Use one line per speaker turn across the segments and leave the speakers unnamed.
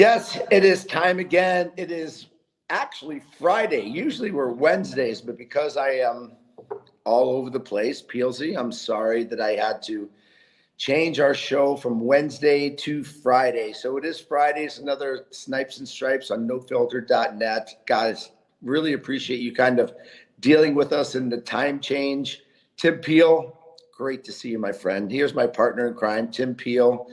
Yes, it is time again. It is actually Friday. Usually we're Wednesdays, but because I am all over the place, Peelsy, I'm sorry that I had to change our show from Wednesday to Friday. So it is Friday. It's another Snipes and Stripes on nofilter.net. Guys, really appreciate you kind of dealing with us in the time change. Tim Peel, great to see you, my friend. Here's my partner in crime, Tim Peel.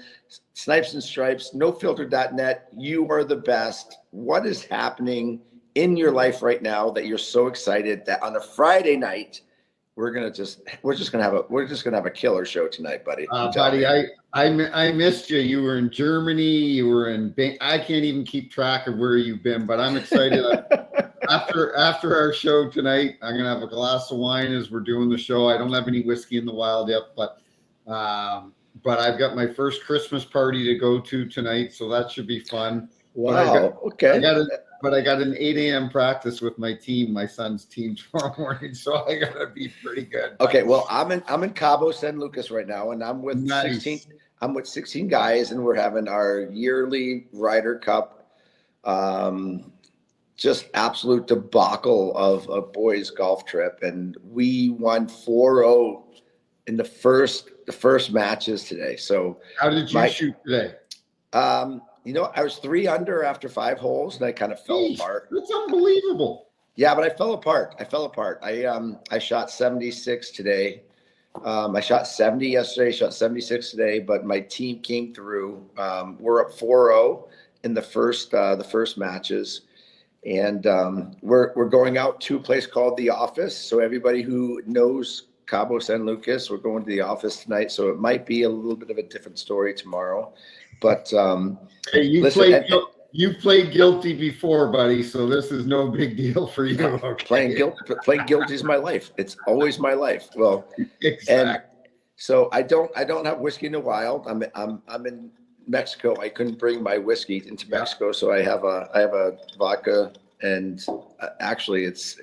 Snipes and Stripes, nofilter.net. You are the best. What is happening in your life right now that you're so excited that on a Friday night we're just gonna have a killer show tonight, buddy?
Buddy, I missed you. You were in Germany. You were in. I can't even keep track of where you've been, but I'm excited. After our show tonight, I'm gonna have a glass of wine as we're doing the show. I don't have any whiskey in the wild yet, but I've got my first Christmas party to go to tonight, so that should be fun.
Wow. Okay.
I got an 8 a.m. practice with my team, my son's team, tomorrow morning, so I gotta be pretty good.
Okay. Well, I'm in Cabo San Lucas right now, and I'm with 16. I'm with 16 guys, and we're having our yearly Ryder Cup. Just absolute debacle of a boys golf trip, and we won 4-0 in the first matches today. So
how did you shoot today?
I was 3 under after 5 holes, and I kind of fell apart.
That's unbelievable.
Yeah, but I fell apart. I shot 76 today. I shot 70 yesterday, shot 76 today, but my team came through. We're up 4-0 in the first matches. And we're going out to a place called The Office. So everybody who knows Cabo San Lucas, we're going to The Office tonight. So it might be a little bit of a different story tomorrow. But
hey, you've played guilty before, buddy. So this is no big deal for you. Okay?
Playing guilty is my life. It's always my life. Well,
exactly.
And so I don't have whiskey in the wild. I'm in Mexico. I couldn't bring my whiskey into Mexico, so I have a vodka, and actually it's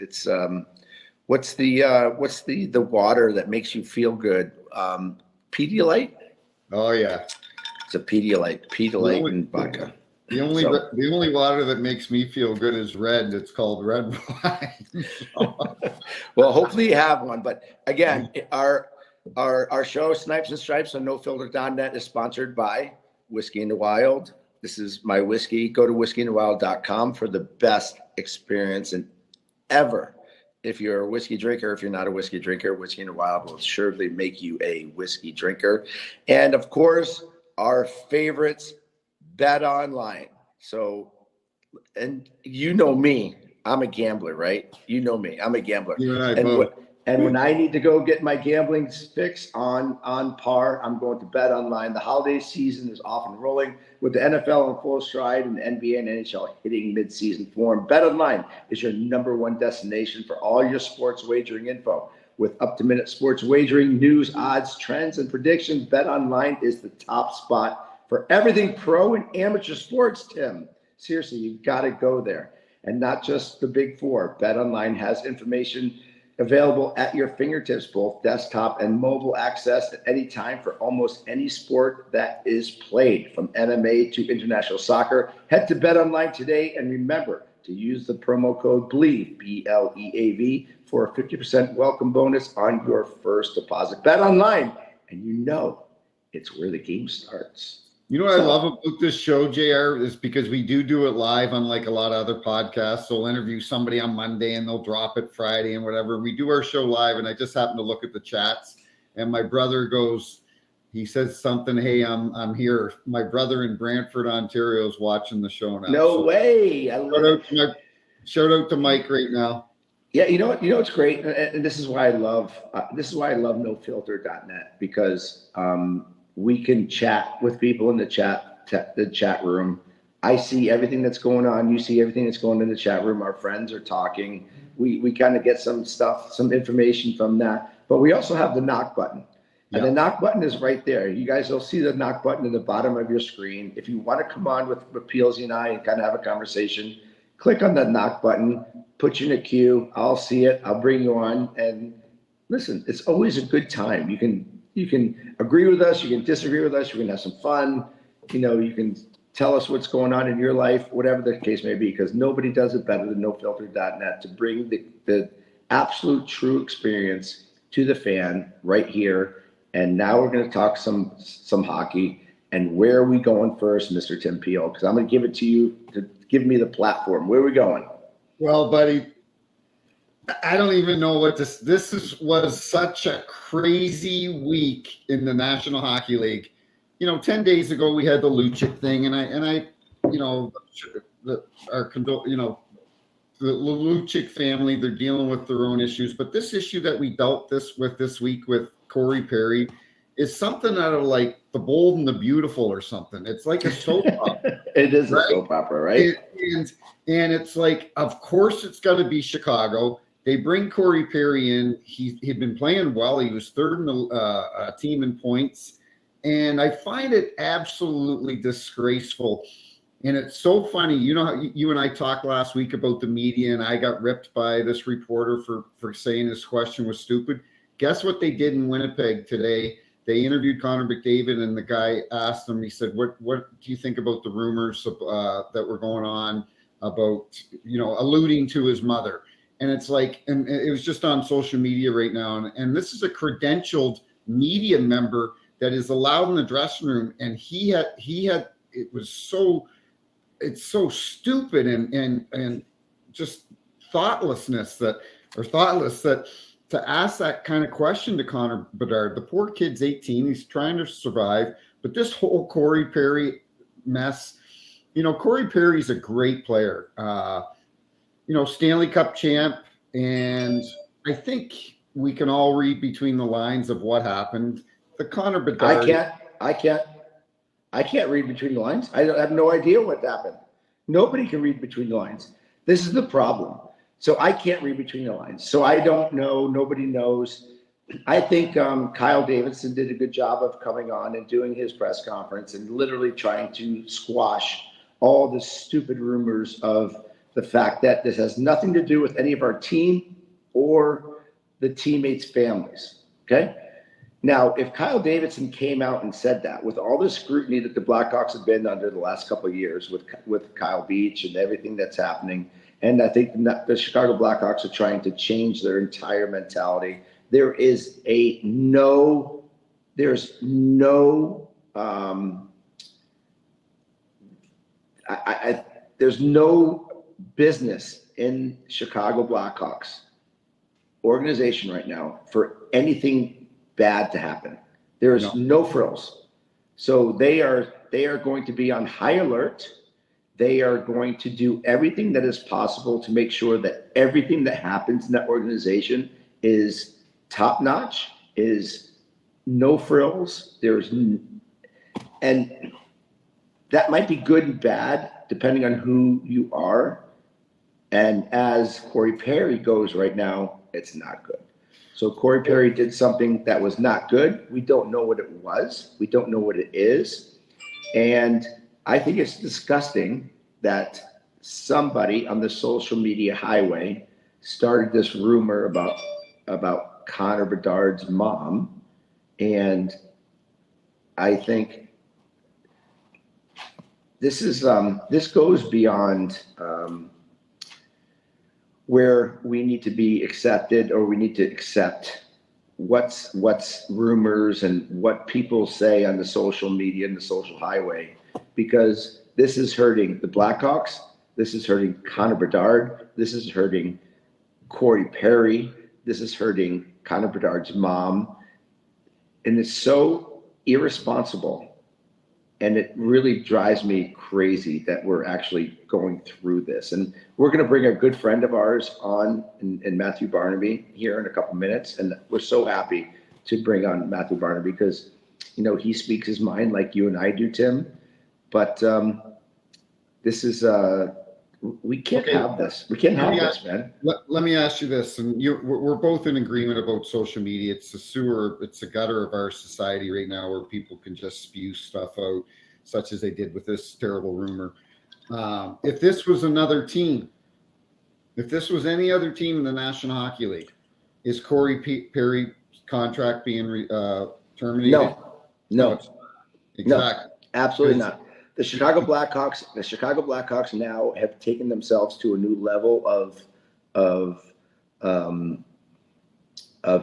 what's the water that makes you feel good? Pedialyte.
Oh yeah,
it's a Pedialyte and vodka.
The only water that makes me feel good is red. It's called red wine.
Well, hopefully you have one. But again, our show Snipes and Stripes on nofilter.net is sponsored by Whiskey in the Wild. This is my whiskey. Go to whiskeyinthewild.com for the best experience ever. If you're a whiskey drinker, if you're not a whiskey drinker, Whiskey in the Wild will surely make you a whiskey drinker. And of course, our favorites, Bet Online. So, and you know me, I'm a gambler, right? You know me, I'm a gambler. And when I need to go get my gambling fix on par, I'm going to Bet Online. The holiday season is off and rolling with the NFL in full stride and the NBA and NHL hitting mid-season form. Bet Online is your #1 destination for all your sports wagering info. With up-to-minute sports wagering, news, odds, trends, and predictions, Bet Online is the top spot for everything pro and amateur sports, Tim. Seriously, you've got to go there. And not just the big four. Bet Online has information available at your fingertips, both desktop and mobile access at any time for almost any sport that is played, from MMA to international soccer. Head to Bet Online today and remember to use the promo code BLEAV, BLEAV, for a 50% welcome bonus on your first deposit. Bet Online, and you know it's where the game starts.
You know what I love about this show, JR, is because we do it live, unlike a lot of other podcasts. So we'll interview somebody on Monday and they'll drop it Friday and whatever. We do our show live, and I just happen to look at the chats, and my brother he says something, hey, I'm here. My brother in Brantford, Ontario is watching the show now.
No way.
Shout out to Mike right now.
Yeah, you know what? It's great, and this is why I love nofilter.net, because we can chat with people in the chat room. I see everything that's going on. You see everything that's going on in the chat room. Our friends are talking. We kind of get some information from that. But we also have the knock button. And the knock button is right there. You guys will see the knock button in the bottom of your screen. If you want to come on with Peelsy and I and kind of have a conversation, click on that knock button, put you in a queue. I'll see it. I'll bring you on. And listen, it's always a good time. You can agree with us, you can disagree with us, you can have some fun, you can tell us what's going on in your life, whatever the case may be, because nobody does it better than nofilter.net to bring the absolute true experience to the fan right here. And now we're going to talk some hockey. And where are we going first, Mr. Tim Peel? Because I'm going to give it to you to give me the platform. Where are we going?
Well, buddy, I don't even know what was such a crazy week in the National Hockey League. 10 days ago we had the Lucic thing, and I, the Lucic family, they're dealing with their own issues. But this issue that we dealt with this week with Corey Perry is something out of like The Bold and the Beautiful or something. It's like a soap opera.
It is
right?
A soap opera, right?
And it's like, of course it's got to be Chicago. They bring Corey Perry in. He'd been playing well. He was third in the team in points. And I find it absolutely disgraceful. And it's so funny. You know how you and I talked last week about the media, and I got ripped by this reporter for saying this question was stupid. Guess what they did in Winnipeg today? They interviewed Connor McDavid, and the guy asked him, he said, what do you think about the rumors that were going on about, alluding to his mother? And it's like, and it was just on social media right now. And this is a credentialed media member that is allowed in the dressing room. And it's so stupid and just thoughtless that to ask that kind of question to Connor Bedard. The poor kid's 18. He's trying to survive. But this whole Corey Perry mess, Corey Perry's a great player. Stanley Cup champ. And I think we can all read between the lines of what happened. The Connor Bedard.
I can't read between the lines. I have no idea what happened. Nobody can read between the lines. This is the problem. So I can't read between the lines. So I don't know. Nobody knows. I think Kyle Davidson did a good job of coming on and doing his press conference and literally trying to squash all the stupid rumors of the fact that this has nothing to do with any of our team or the teammates' families. Okay? Now, if Kyle Davidson came out and said that, with all the scrutiny that the Blackhawks have been under the last couple of years with Kyle Beach and everything that's happening, and I think the Chicago Blackhawks are trying to change their entire mentality. There's no business in Chicago Blackhawks organization right now for anything bad to happen. There's no frills. So they are going to be on high alert. They are going to do everything that is possible to make sure that everything that happens in that organization is top notch, is no frills. And that might be good and bad depending on who you are. And as Corey Perry goes right now, it's not good. So Corey Perry did something that was not good. We don't know what it was. We don't know what it is. And I think it's disgusting that somebody on the social media highway started this rumor about Connor Bedard's mom. And I think this goes beyond where we need to be accepted, or we need to accept what's rumors and what people say on the social media and the social highway, because this is hurting the Blackhawks. This is hurting Connor Bedard. This is hurting Corey Perry. This is hurting Connor Bedard's mom. And it's so irresponsible. And it really drives me crazy that we're actually going through this. And we're going to bring a good friend of ours on, in Matthew Barnaby, here in a couple minutes. And we're so happy to bring on Matthew Barnaby because, he speaks his mind like you and I do, Tim. But this is, we can't have this. We can't have this, man.
Let me ask you this. And we're both in agreement about social media. It's the sewer, it's the gutter of our society right now where people can just spew stuff out, such as they did with this terrible rumor. If this was another team, if this was any other team in the National Hockey League, is Corey Perry's contract being terminated?
No.
Exactly.
No, absolutely not. The Chicago Blackhawks now have taken themselves to a new level of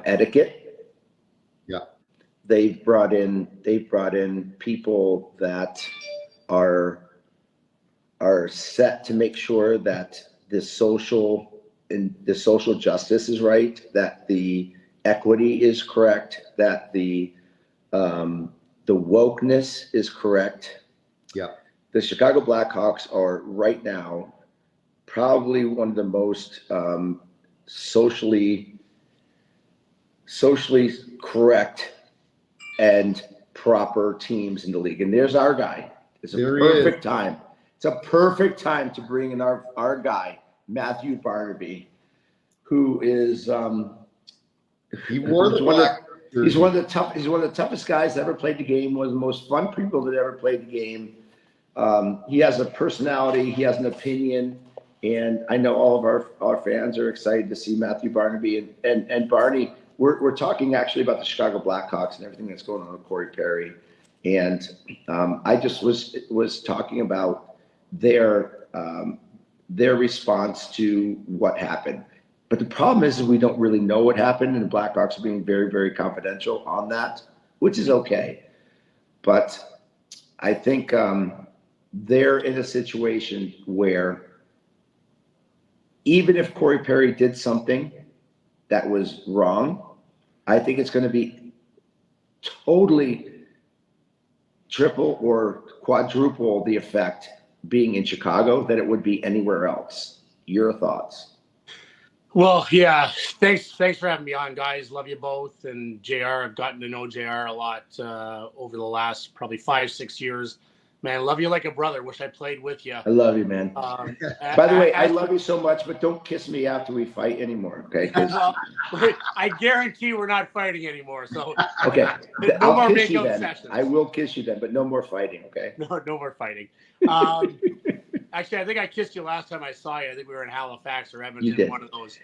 etiquette.
Yeah.
They've brought in people that are set to make sure that the social justice is right, that the equity is correct, that the wokeness is correct.
Yeah.
The Chicago Blackhawks are right now probably one of the most socially correct and proper teams in the league. And there's our guy. It's a perfect time. It's a perfect time to bring in our guy, Matthew Barnaby, who is
he wore the black.
He's one of the toughest guys that ever played the game. One of the most fun people that ever played the game. He has a personality. He has an opinion, and I know all of our fans are excited to see Matthew Barnaby and Barney. We're talking actually about the Chicago Blackhawks and everything that's going on with Corey Perry, and I just was talking about their response to what happened. But the problem is we don't really know what happened, and the Blackhawks are being very, very confidential on that, which is okay. But I think they're in a situation where even if Corey Perry did something that was wrong, I think it's going to be totally triple or quadruple the effect being in Chicago that it would be anywhere else. Your thoughts?
Well, yeah, thanks for having me on, guys. Love you both. And JR, I've gotten to know JR a lot over the last probably 5-6 years. Man, love you like a brother. Wish I played with you.
I love you, man. By the way, I love you so much, but don't kiss me after we fight anymore, okay?
Well, I guarantee we're not fighting anymore. So
okay,
no more
kiss you
makeout
then.
sessions.
I will kiss you then, but no more fighting, okay?
No more fighting. Actually, I think I kissed you last time I saw you. I think we were in Halifax or Edmonton.
You did.
One of those.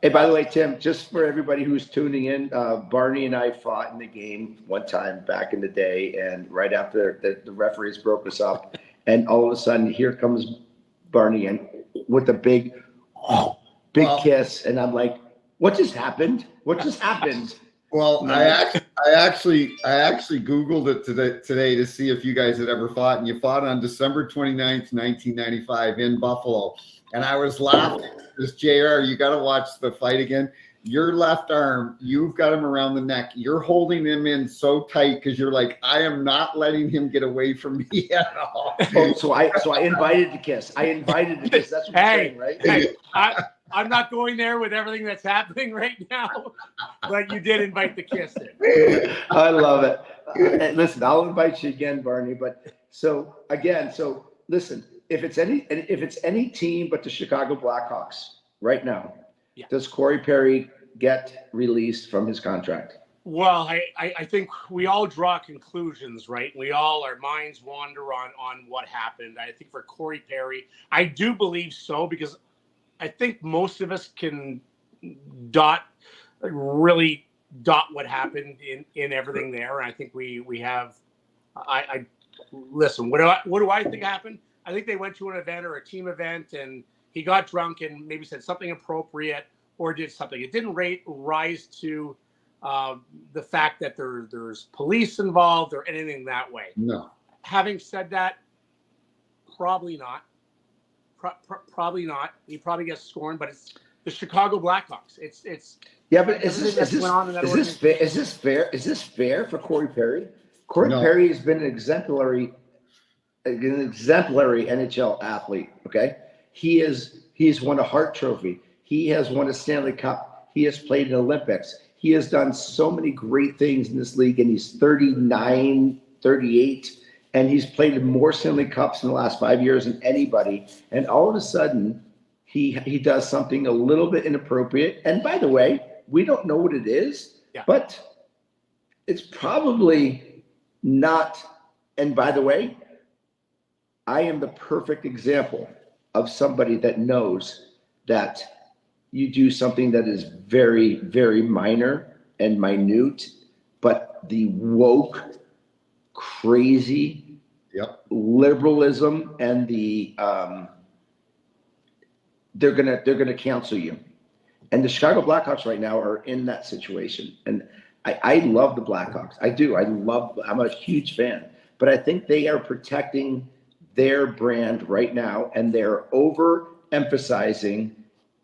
Hey, by the way, Tim, just for everybody who's tuning in, Barney and I fought in the game one time back in the day, and right after the referees broke us up, and all of a sudden, here comes Barney in with a big kiss, and I'm like, what just happened? What just happened?
Well, I actually Googled it today to see if you guys had ever fought, and you fought on December 29th, 1995 in Buffalo. And I was laughing because JR, you got to watch the fight again. Your left arm, you've got him around the neck. You're holding him in so tight because you're like, I am not letting him get away from me at all.
Oh, so I invited the kiss. That's what you're saying, right?
Hey, I'm not going there with everything that's happening right now, but you did invite the kiss in.
I love it. Listen, I'll invite you again, Barney. But so listen, if it's any team but the Chicago Blackhawks right now, does Corey Perry get released from his contract?
Well, I think we all draw conclusions, right? Our minds wander on what happened. I think for Corey Perry, I do believe so, because I think most of us can really dot what happened in everything there. And I think we have, listen, what do I think happened? I think they went to an event or a team event and he got drunk and maybe said something appropriate or did something. It didn't rise to the fact that there's police involved or anything that way.
No.
Having said that, probably not. Probably not. He probably gets scorned, but it's the Chicago Blackhawks. It's
yeah, but is this fair? Is this fair for Corey Perry? Corey Perry has been an exemplary NHL athlete. Okay, he's won a Hart Trophy. He has won a Stanley Cup. He has played in Olympics. He has done so many great things in this league, and he's 39, 38. And he's played in more Stanley Cups in the last 5 years than anybody. And all of a sudden, he does something a little bit inappropriate. And by the way, we don't know what it is, but it's probably not. And by the way, I am the perfect example of somebody that knows that you do something that is very, very minor and minute, but the woke, crazy
Yep.
liberalism and the they're gonna cancel you. And the Chicago Blackhawks right now are in that situation. And I love the Blackhawks. I do. I'm a huge fan. But I think they are protecting their brand right now, and they're overemphasizing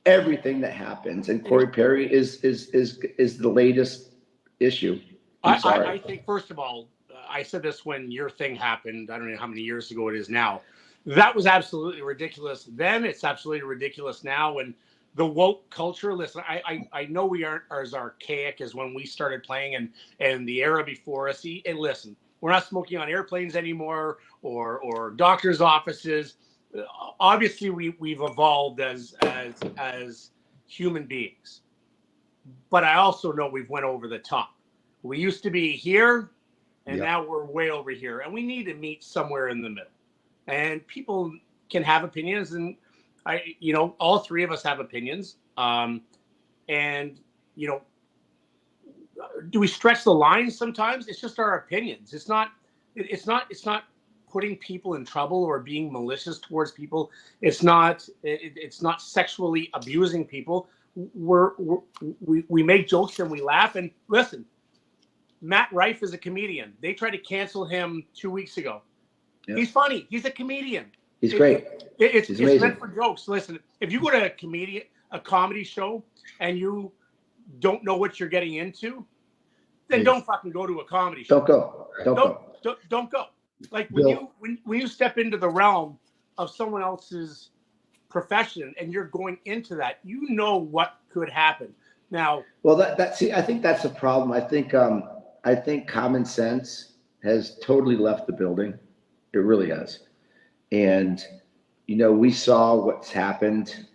everything that happens. And Corey Perry is the latest issue.
I think, first of all, I said this when your thing happened. I don't know how many years ago it is now. That was absolutely ridiculous then. It's absolutely ridiculous now. And the woke culture, listen, I know we aren't as archaic as when we started playing and the era before us. And listen, we're not smoking on airplanes anymore or doctors' offices. Obviously, we've evolved as human beings. But I also know we've went over the top. We used to be here, and now we're way over here. And we need to meet somewhere in the middle. And people can have opinions, and all three of us have opinions. And do we stretch the lines sometimes? It's just our opinions. It's not putting people in trouble or being malicious towards people. It's not sexually abusing people. We make jokes and we laugh. And listen, Matt Rife is a comedian. They tried to cancel him 2 weeks ago. Yeah. He's funny. He's a comedian.
He's great.
It's meant for jokes. Listen, if you go to a comedy show and you don't know what you're getting into, then don't fucking go to a comedy show. Don't go. Like when you step into the realm of someone else's profession and you're going into that, you know what could happen. Now,
well, I think that's a problem. I think common sense has totally left the building. It really has. And, we saw what's happened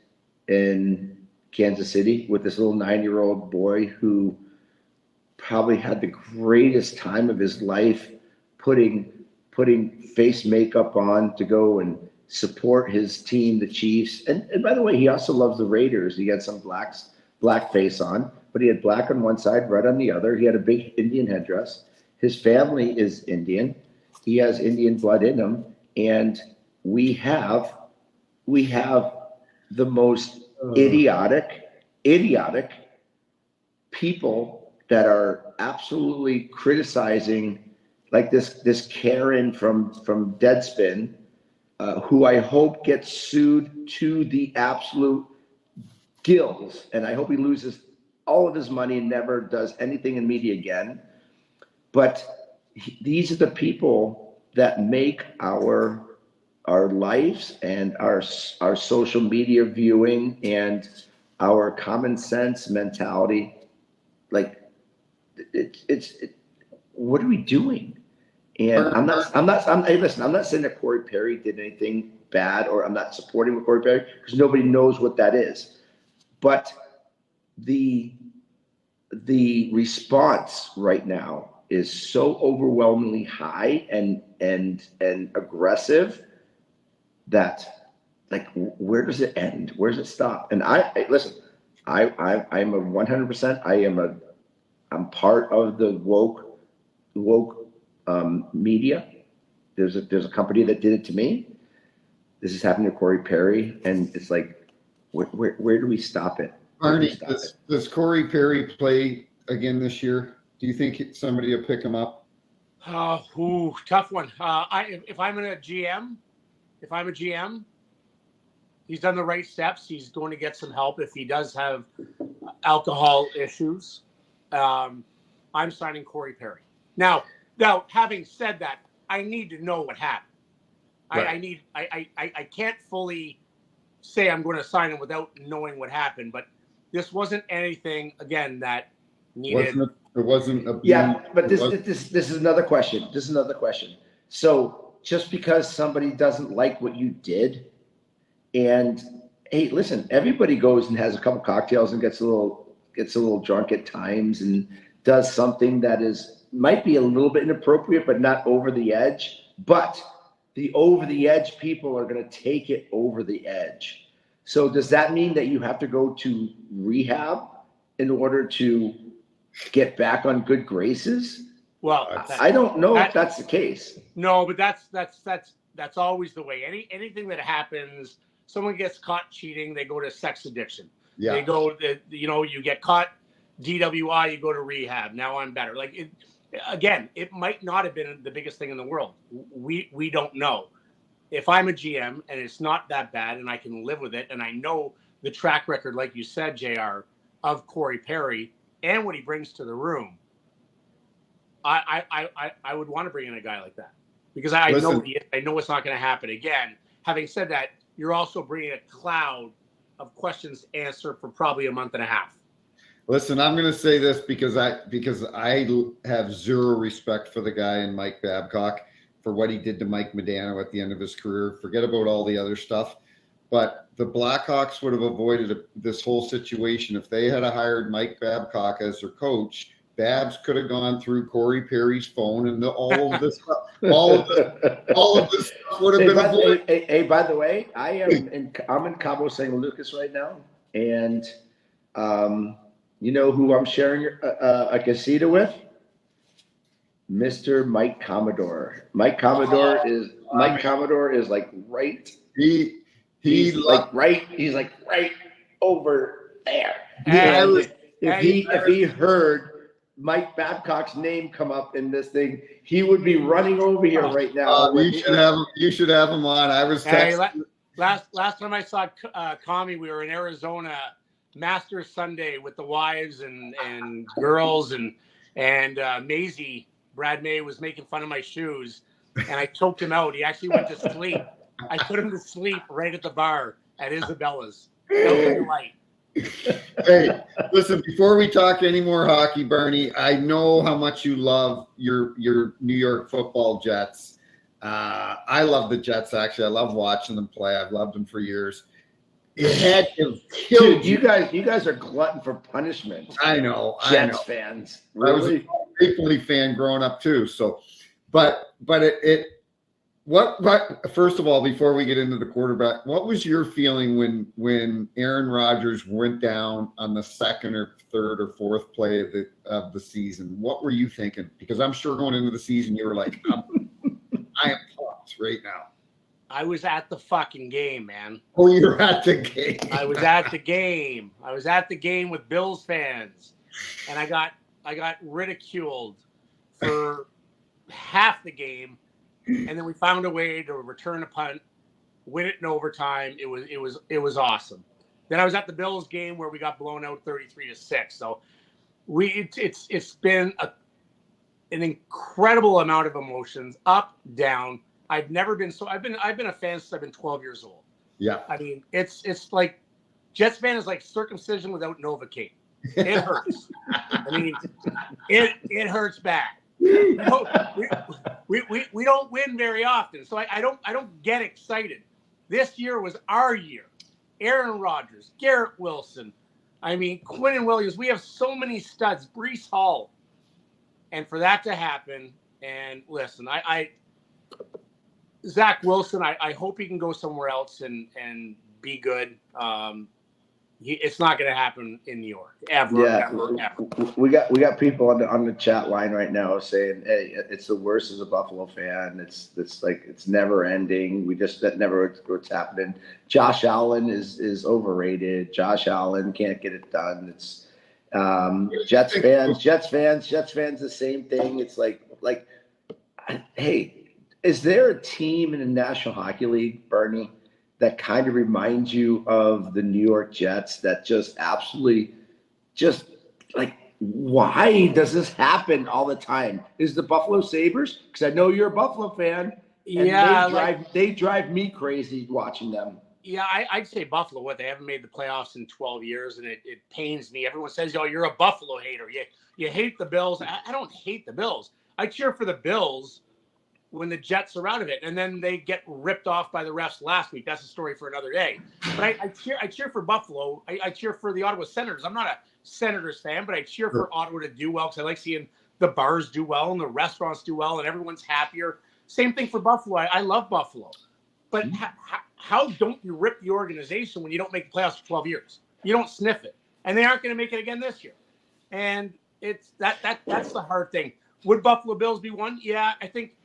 in Kansas City with this little 9-year-old boy who probably had the greatest time of his life putting face makeup on to go and support his team, the Chiefs. And by the way, he also loves the Raiders. He had some black face on, but he had black on one side, red on the other. He had a big Indian headdress. His family is Indian. He has Indian blood in him. And we have the most idiotic people that are absolutely criticizing, like this Karen from Deadspin, who I hope gets sued to the absolute gills, and I hope he loses all of his money and never does anything in media again. But these are the people that make our lives and our social media viewing and our common sense mentality. Like it's what are we doing? And I'm not saying that Corey Perry did anything bad, or I'm not supporting with Corey Perry, because nobody knows what that is. But the response right now is so overwhelmingly high and aggressive that, like, where does it end? Where does it stop? And I'm a 100%. I'm part of the woke media. There's a company that did it to me. This is happening to Corey Perry, and it's like, where do we stop it?
Arnie, does Corey Perry play again this year? Do you think somebody will pick him up?
Tough one. If I'm a GM, he's done the right steps. He's going to get some help if he does have alcohol issues. I'm signing Corey Perry. Now, having said that, I need to know what happened. Right. I can't fully say I'm going to sign him without knowing what happened, but this wasn't anything, again, that needed.
It wasn't a
but this is another question. So just because somebody doesn't like what you did, and hey, listen, everybody goes and has a couple cocktails and gets a little drunk at times and does something that might be a little bit inappropriate, but not over the edge. But the over the edge people are going to take it over the edge. So does that mean that you have to go to rehab in order to get back on good graces?
Well,
I don't know if that's the case.
No, but that's always the way. Anything that happens, someone gets caught cheating, they go to sex addiction.
Yeah.
They go, you get caught DWI, you go to rehab. Now I'm better. Like it might not have been the biggest thing in the world. We don't know. If I'm a GM and it's not that bad and I can live with it, and I know the track record, like you said, JR, of Corey Perry and what he brings to the room, I would want to bring in a guy like that, because I know it's not going to happen again. Having said that, you're also bringing a cloud of questions to answer for probably a month and a half.
Listen, I'm going to say this because I have zero respect for the guy in Mike Babcock for what he did to Mike Modano at the end of his career. Forget about all the other stuff. But the Blackhawks would have avoided this whole situation if they had hired Mike Babcock as their coach. Babs could have gone through Corey Perry's phone, and all of this stuff, all of this stuff would have been avoided.
Hey, by the way, I'm in Cabo San Lucas right now, and you know who I'm sharing a casita with? Mr. Mike Commodore. Mike Commodore is like right. He's like right over there. If he heard Mike Babcock's name come up in this thing, he would be running over here right now.
You should have him on. I was texting.
Last time I saw Kami, we were in Arizona, Masters Sunday with the wives and girls, and Maisie, Brad May, was making fun of my shoes, and I choked him out. He actually went to sleep. I put him to sleep right at the bar at Isabella's. No light.
Hey, listen, before we talk any more hockey, Barney, I know how much you love your New York football Jets. I love the Jets, actually. I love watching them play. I've loved them for years. It had to kill
you guys are glutton for punishment.
I know.
Jets fans. Really?
I was a Maple Leaf fan growing up too. So, but first of all, before we get into the quarterback, what was your feeling when Aaron Rodgers went down on the second or third or fourth play of the season? What were you thinking? Because I'm sure going into the season, you were like, I am pumped right now.
I was at the fucking game, man.
Oh, you were at the game.
I was at the game. I was at the game with Bills fans, and I got ridiculed for half the game. And then we found a way to return a punt, win it in overtime. It was awesome. Then I was at the Bills game where we got blown out 33-6. So it's been an incredible amount of emotions, up, down. I've been a fan since I've been 12 years old.
Yeah.
I mean, it's like Jets fan is like circumcision without Novocaine. It hurts. I mean, it hurts bad. We don't win very often, so I don't get excited. This year was our year. Aaron Rodgers, Garrett Wilson, I mean Quinnen Williams. We have so many studs. Breece Hall, and for that to happen. And listen, Zach Wilson, I hope he can go somewhere else and be good. It's not going to happen in New York ever. Ever.
We got people on the chat line right now saying, "Hey, it's the worst as a Buffalo fan. It's like it's never ending. That never what's happening." Josh Allen is overrated. Josh Allen can't get it done. It's Jets fans. The same thing. It's like, hey, is there a team in the National Hockey League, Bernie, that kind of reminds you of the New York Jets that just absolutely just like, why does this happen all the time? Is the Buffalo Sabres? Because I know you're a Buffalo fan. And they drive me crazy watching them.
Yeah, I'd say Buffalo. They haven't made the playoffs in 12 years, and it pains me. Everyone says, "Oh, you're a Buffalo hater. You hate the Bills." I don't hate the Bills. I cheer for the Bills when the Jets are out of it, and then they get ripped off by the refs last week. That's a story for another day. But I cheer for Buffalo. I cheer for the Ottawa Senators. I'm not a Senators fan, but I cheer for Ottawa to do well because I like seeing the bars do well and the restaurants do well and everyone's happier. Same thing for Buffalo. I love Buffalo. But how don't you rip the organization when you don't make the playoffs for 12 years? You don't sniff it. And they aren't going to make it again this year. And that's the hard thing. Would Buffalo Bills be one? Yeah, I think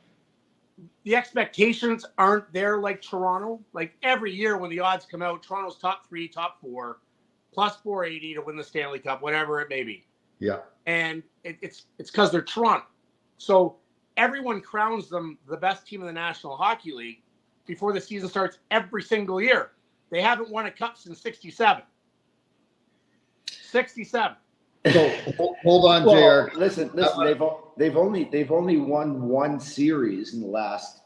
the expectations aren't there like Toronto. Like every year when the odds come out, Toronto's top 3, top 4, plus 480 to win the Stanley Cup, whatever it may be.
Yeah.
And it's because they're Toronto. So everyone crowns them the best team in the National Hockey League before the season starts every single year. They haven't won a cup since 67. 67.
So hold on,
Well,
JR.
listen. They've only won one series in the last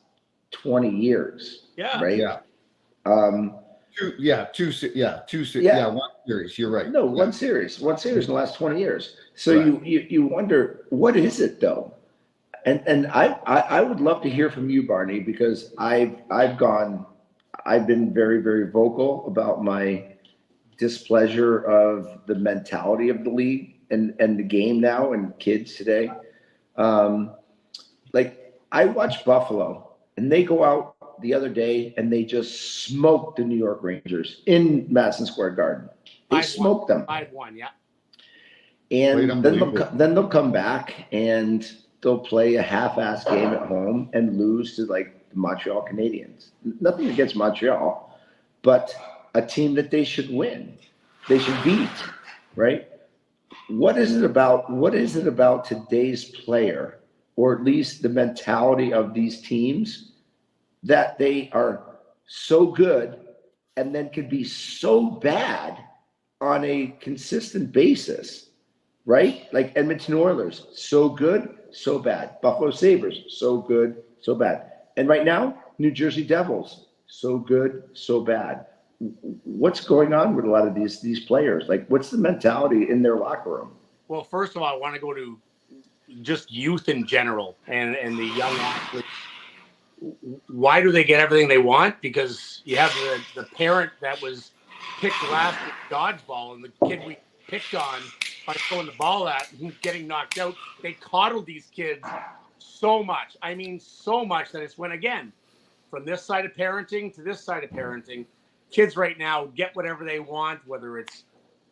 20 years.
Yeah.
Right.
Yeah. One series. You're right.
No, one series in the last 20 years. So
Right.
you wonder, what is it though? And I would love to hear from you, Barney, because I've been very, very vocal about my displeasure of the mentality of the league and the game now and kids today. Like I watched Buffalo and they go out the other day and they just smoked the New York Rangers in Madison Square Garden. They smoked them.
5-1, yeah.
And then they'll come back and they'll play a half-ass game at home and lose to like the Montreal Canadiens. Nothing against Montreal, but a team that they should win. They should beat, right? What is it about today's player, or at least the mentality of these teams, that they are so good and then can be so bad on a consistent basis? Right? Like Edmonton Oilers, so good, so bad. Buffalo Sabres, so good, so bad. And right now, New Jersey Devils, so good, so bad. What's going on with a lot of these players? Like, what's the mentality in their locker room?
Well, first of all, I want to go to just youth in general and the young athletes. Why do they get everything they want? Because you have the parent that was picked last at dodgeball, and the kid we picked on by throwing the ball at and getting knocked out. They coddled these kids so much. I mean, so much that it's when, again, from this side of parenting to this side of parenting, kids right now get whatever they want, whether it's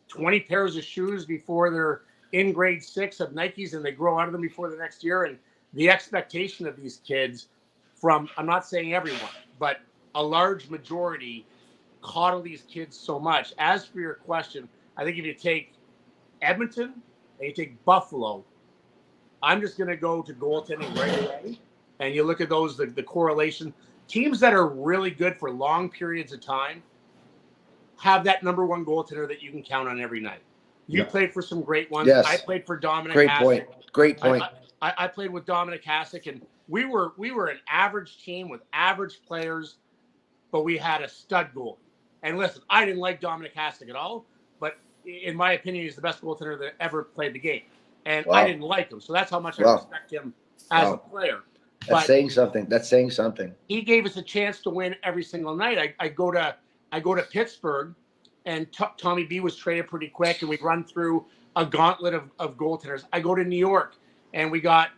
20 pairs of shoes before they're in grade 6 of Nikes and they grow out of them before the next year. And the expectation of these kids from, I'm not saying everyone, but a large majority coddle these kids so much. As for your question, I think if you take Edmonton and you take Buffalo, I'm just going to go to goaltending right away. And you look at those, the correlation. Teams that are really good for long periods of time have that number one goaltender that you can count on every night. You played for some great ones.
Yes.
I played for Dominic
Great
Hasek.
point.
I played with Dominic Hasek, and we were an average team with average players, but we had a stud goalie. And listen, I didn't like Dominic Hasek at all, but in my opinion, he's the best goaltender that ever played the game. And I didn't like him, so that's how much I respect him as a player.
That's saying something.
He gave us a chance to win every single night. I go to Pittsburgh, and Tommy B was traded pretty quick, and we run through a gauntlet of goaltenders. I go to New York, and we got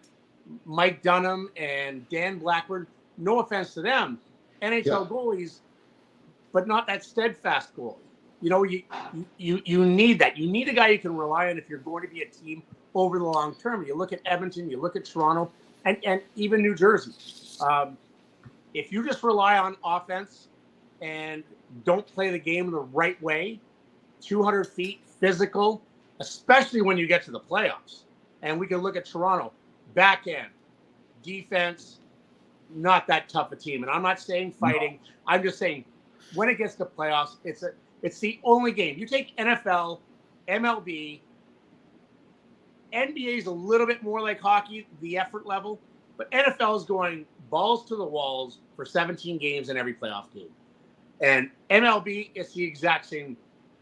Mike Dunham and Dan Blackburn. No offense to them, NHL goalies, but not that steadfast goalie. You know, you need that. You need a guy you can rely on if you're going to be a team over the long term. You look at Edmonton, you look at Toronto, and even New Jersey. If you just rely on offense and don't play the game the right way, 200 feet, physical, especially when you get to the playoffs. And we can look at Toronto, back end, defense, not that tough a team. And I'm not saying fighting. No. I'm just saying when it gets to playoffs, it's the only game. You take NFL, MLB, NBA is a little bit more like hockey, the effort level, but NFL is going balls to the walls for 17 games in every playoff game. And MLB, it's the exact same.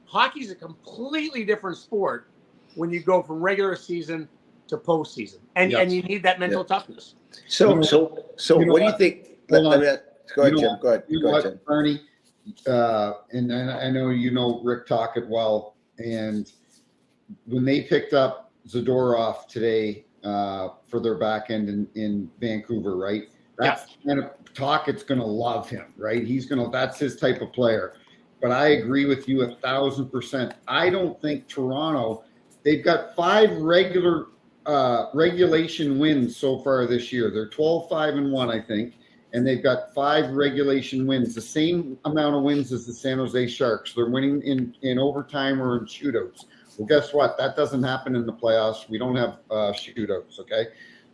Hockey's a completely different sport when you go from regular season to postseason, and you need that mental toughness.
So what do you think? Go ahead, Jim. Go ahead, Jim.
Bernie, and I know you know Rick Tocchet well, and when they picked up Zadorov today for their back end in Vancouver, right? That's kind of Tocchet's going to love him, right? That's his type of player. But I agree with you 1,000%. I don't think Toronto, they've got 5 regular regulation wins so far this year. They're 12-5-1, I think, and they've got 5 regulation wins, the same amount of wins as the San Jose Sharks. They're winning in overtime or in shootouts. Well, guess what? That doesn't happen in the playoffs. We don't have shootouts. Okay,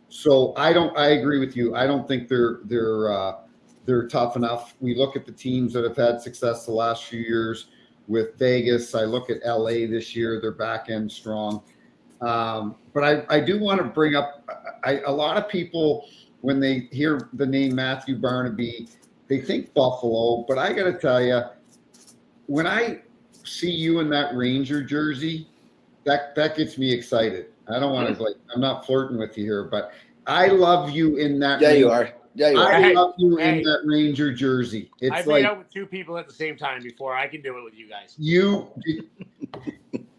so I agree with you. I don't think they're tough enough. We look at the teams that have had success the last few years with Vegas. I look at LA this year. They're back end strong. But I do want to bring up a lot of people, when they hear the name Matthew Barnaby, they think Buffalo. But I got to tell you, when I see you in that Ranger jersey, that gets me excited. I don't want to I'm not flirting with you here, but I love you in that.
Yeah, you are. Yeah, you are.
I love you in that Ranger jersey.
I've made out with 2 people at the same time before. I can do it with you guys.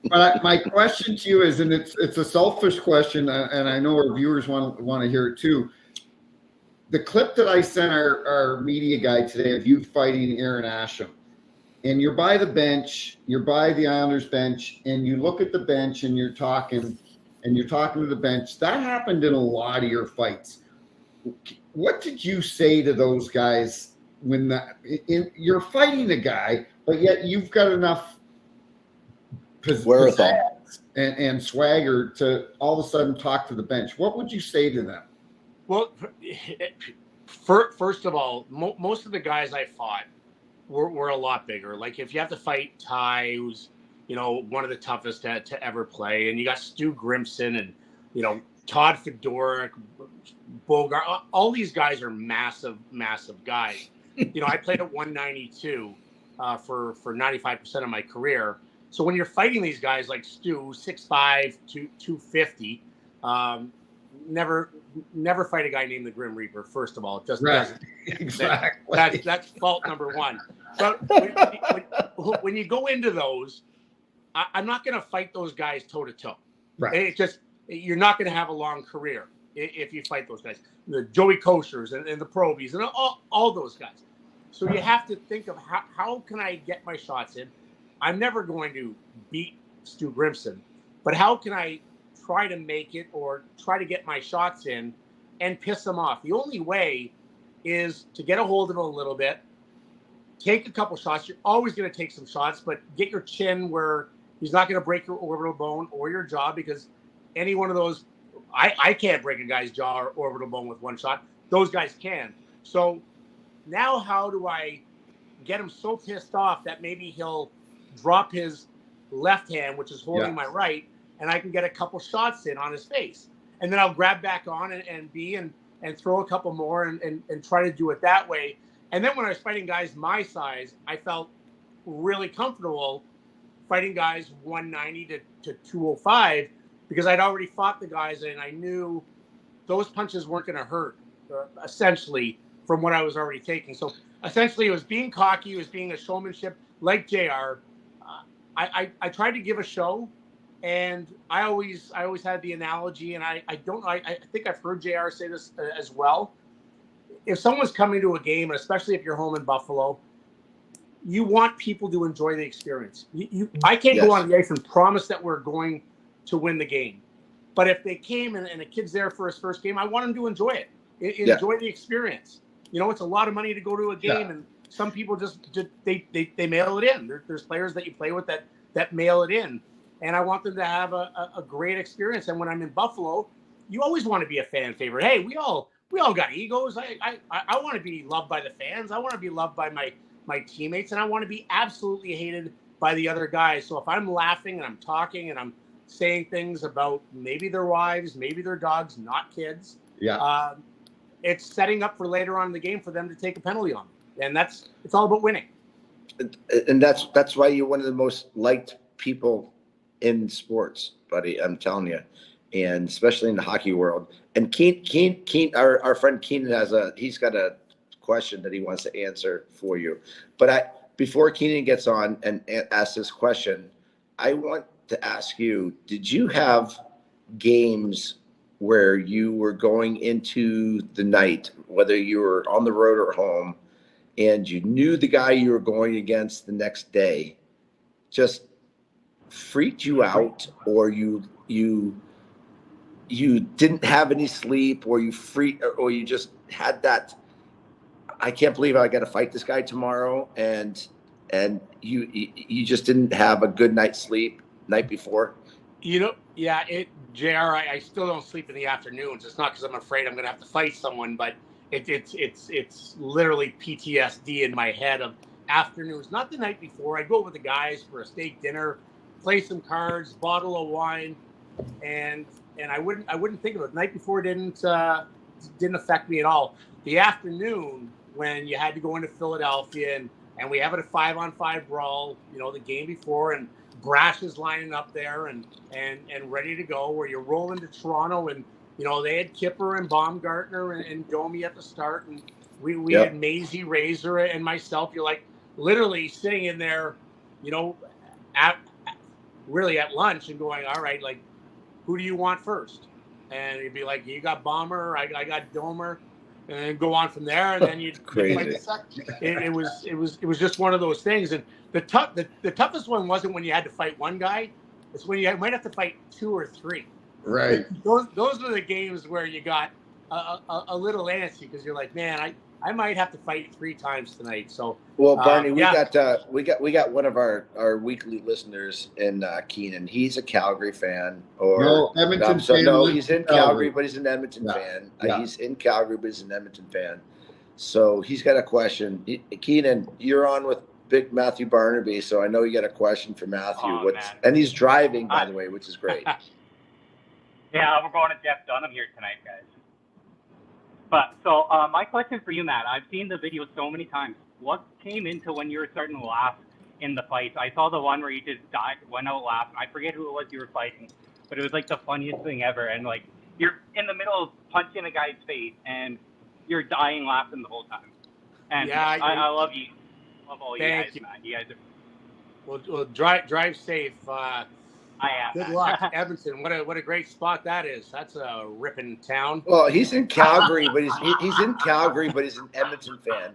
But my question to you is, and it's a selfish question, and I know our viewers want to hear it too. The clip that I sent our media guy today of you fighting Aaron Asham, and you're by the bench, you're by the Islanders bench, and you look at the bench and you're talking to the bench. That happened in a lot of your fights. What did you say to those guys when you're fighting a guy, but yet you've got enough
wherewithal
and swagger to all of a sudden talk to the bench? What would you say to them?
Well, first of all, most of the guys I fought were a lot bigger. Like if you have to fight Ty, who's one of the toughest to ever play, and you got Stu Grimson and Todd Fedoruk, Bogart, all these guys are massive guys. I played at 192 for 95% of my career. So when you're fighting these guys like Stu, 6'5", 250, never fight a guy named the Grim Reaper. First of all, it just doesn't.
Exactly.
That's fault number one. But when you go into those, I'm not going to fight those guys toe to toe.
Right.
You're not going to have a long career if you fight those guys. The Joey Koshers and the Probies and all those guys. So you have to think of how can I get my shots in? I'm never going to beat Stu Grimson, but how can I try to make it or try to get my shots in and piss him off? The only way is to get a hold of him a little bit, take a couple shots. You're always going to take some shots, but get your chin where he's not going to break your orbital bone or your jaw, because any one of those, I can't break a guy's jaw or orbital bone with one shot. Those guys can. So now how do I get him so pissed off that maybe he'll drop his left hand, which is holding my right, and I can get a couple shots in on his face. And then I'll grab back on and throw a couple more and try to do it that way. And then when I was fighting guys my size, I felt really comfortable fighting guys 190 to 205 because I'd already fought the guys and I knew those punches weren't going to hurt, essentially, from what I was already taking. So essentially it was being cocky, it was being a showmanship like JR. I tried to give a show, and I always had the analogy, and I think I've heard JR say this as well. If someone's coming to a game, and especially if you're home in Buffalo, you want people to enjoy the experience. I can't go on the ice and promise that we're going to win the game. But if they came and a kid's there for his first game, I want him to enjoy it. Enjoy the experience. It's a lot of money to go to a game, and some people just they mail it in. There's players that you play with that mail it in, and I want them to have a great experience. And when I'm in Buffalo, you always want to be a fan favorite. Hey, we all got egos. I want to be loved by the fans. I want to be loved by my teammates, and I want to be absolutely hated by the other guys. So if I'm laughing and I'm talking and I'm saying things about maybe their wives, maybe their dogs, not kids, it's setting up for later on in the game for them to take a penalty on me. And it's all about winning.
And that's why you're one of the most liked people in sports, buddy. I'm telling you, and especially in the hockey world. And Keen, our friend Keenan he's got a question that he wants to answer for you. But before Keenan gets on and asks this question, I want to ask you: did you have games where you were going into the night, whether you were on the road or home, and you knew the guy you were going against the next day just freaked you out, or you you didn't have any sleep, or you just had that, I can't believe I got to fight this guy tomorrow, and you just didn't have a good night's sleep night before?
Yeah, JR, I still don't sleep in the afternoons. It's not because I'm afraid I'm going to have to fight someone, but it's literally PTSD in my head of afternoons. Not the night before. I go with the guys for a steak dinner, play some cards, bottle of wine, and I wouldn't think of it. The night before didn't affect me at all. The afternoon, when you had to go into Philadelphia and we have a 5-on-5 brawl, the game before, and Brash is lining up there and ready to go, where you're rolling to Toronto, and they had Kipper and Baumgartner and Domi at the start, and we had Maisie, Razor, and myself. You're like literally sitting in there, at lunch and going, all right, like, who do you want first? And you'd be like, you got Bomber, I got Domer, and go on from there. And then you'd
crazy.
It was just one of those things. And the toughest one wasn't when you had to fight one guy. It's when you might have to fight 2 or 3.
Right.
Those are the games where you got a little antsy, because you're like, man, I might have to fight 3 times tonight. So,
well, Barney, we got one of our weekly listeners in Keenan. He's a Calgary fan, or
Edmonton fan.
No, he's in Calgary, but he's an Edmonton fan. He's in Calgary, but he's an Edmonton fan. So he's got a question. Keenan, you're on with Big Matthew Barnaby, so I know you got a question for Matthew. And he's driving, by the way, which is great.
Yeah, we're going to Jeff Dunham here tonight, guys. But so my question for you, Matt, I've seen the video so many times. What came into when you were starting to laugh in the fights? I saw the one where you just went out laughing. I forget who it was you were fighting, but it was like the funniest thing ever. And like, you're in the middle of punching a guy's face and you're dying laughing the whole time. And I love you. Love all you guys, man. You guys are.
Well, drive safe.
I am.
Good luck, Edmonton. What a great spot that is. That's a ripping town.
Well, he's in Calgary, but he's in Calgary, but he's an Edmonton fan.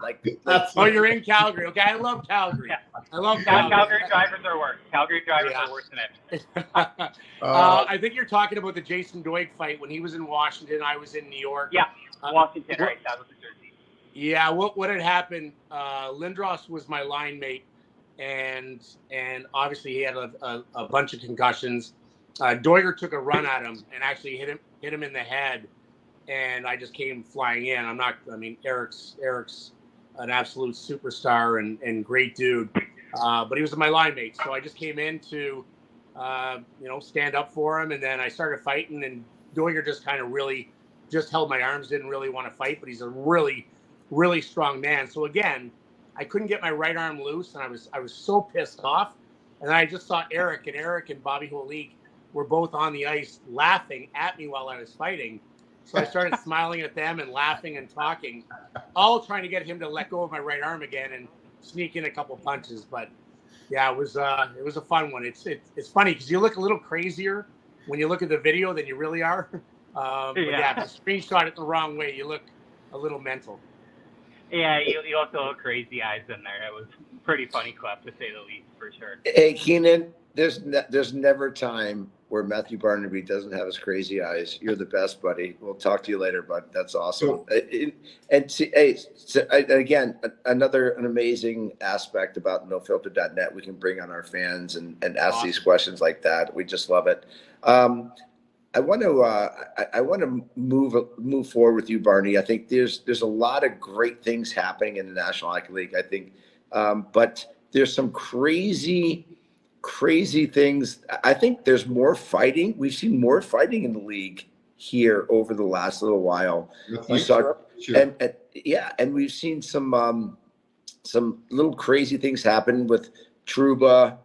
Oh, you're in Calgary. Okay, I love Calgary.
Yeah.
I love Calgary.
Calgary drivers are worse. Calgary drivers are worse than Edmonton.
I think you're talking about the Jason Doig fight when he was in Washington. I was in New York.
Yeah, Washington, right? That was the jersey.
Yeah, what had happened? Lindros was my line mate. And obviously he had a bunch of concussions. Doiger took a run at him and actually hit him in the head, and I just came flying in. Eric's an absolute superstar and great dude, but he was my line mate, so I just came in to stand up for him, and then I started fighting, and Doiger just kind of really just held my arms, didn't really want to fight, but he's a really, really strong man. So again, I couldn't get my right arm loose, and I was so pissed off. And then I just saw Eric and Bobby Holik were both on the ice laughing at me while I was fighting. So I started smiling at them and laughing and talking, all trying to get him to let go of my right arm again and sneak in a couple punches. But yeah, it was a fun one. It's funny because you look a little crazier when you look at the video than you really are. But yeah, if you screenshot it the wrong way, you look a little mental.
Yeah, you also look crazy eyes in there. It was a pretty funny clip, to say the least, for sure.
Hey, Keenan, there's never time where Matthew Barnaby doesn't have his crazy eyes. You're the best, buddy. We'll talk to you later, bud. That's awesome. Again, an amazing aspect about nofilter.net. We can bring on our fans and ask these questions like that. We just love it. I want to move forward with you, Barney. I think there's a lot of great things happening in the National Hockey League. I think, but there's some crazy things. I think there's more fighting. We've seen more fighting in the league here over the last little while. You saw, sure. And we've seen some little crazy things happen with Trouba,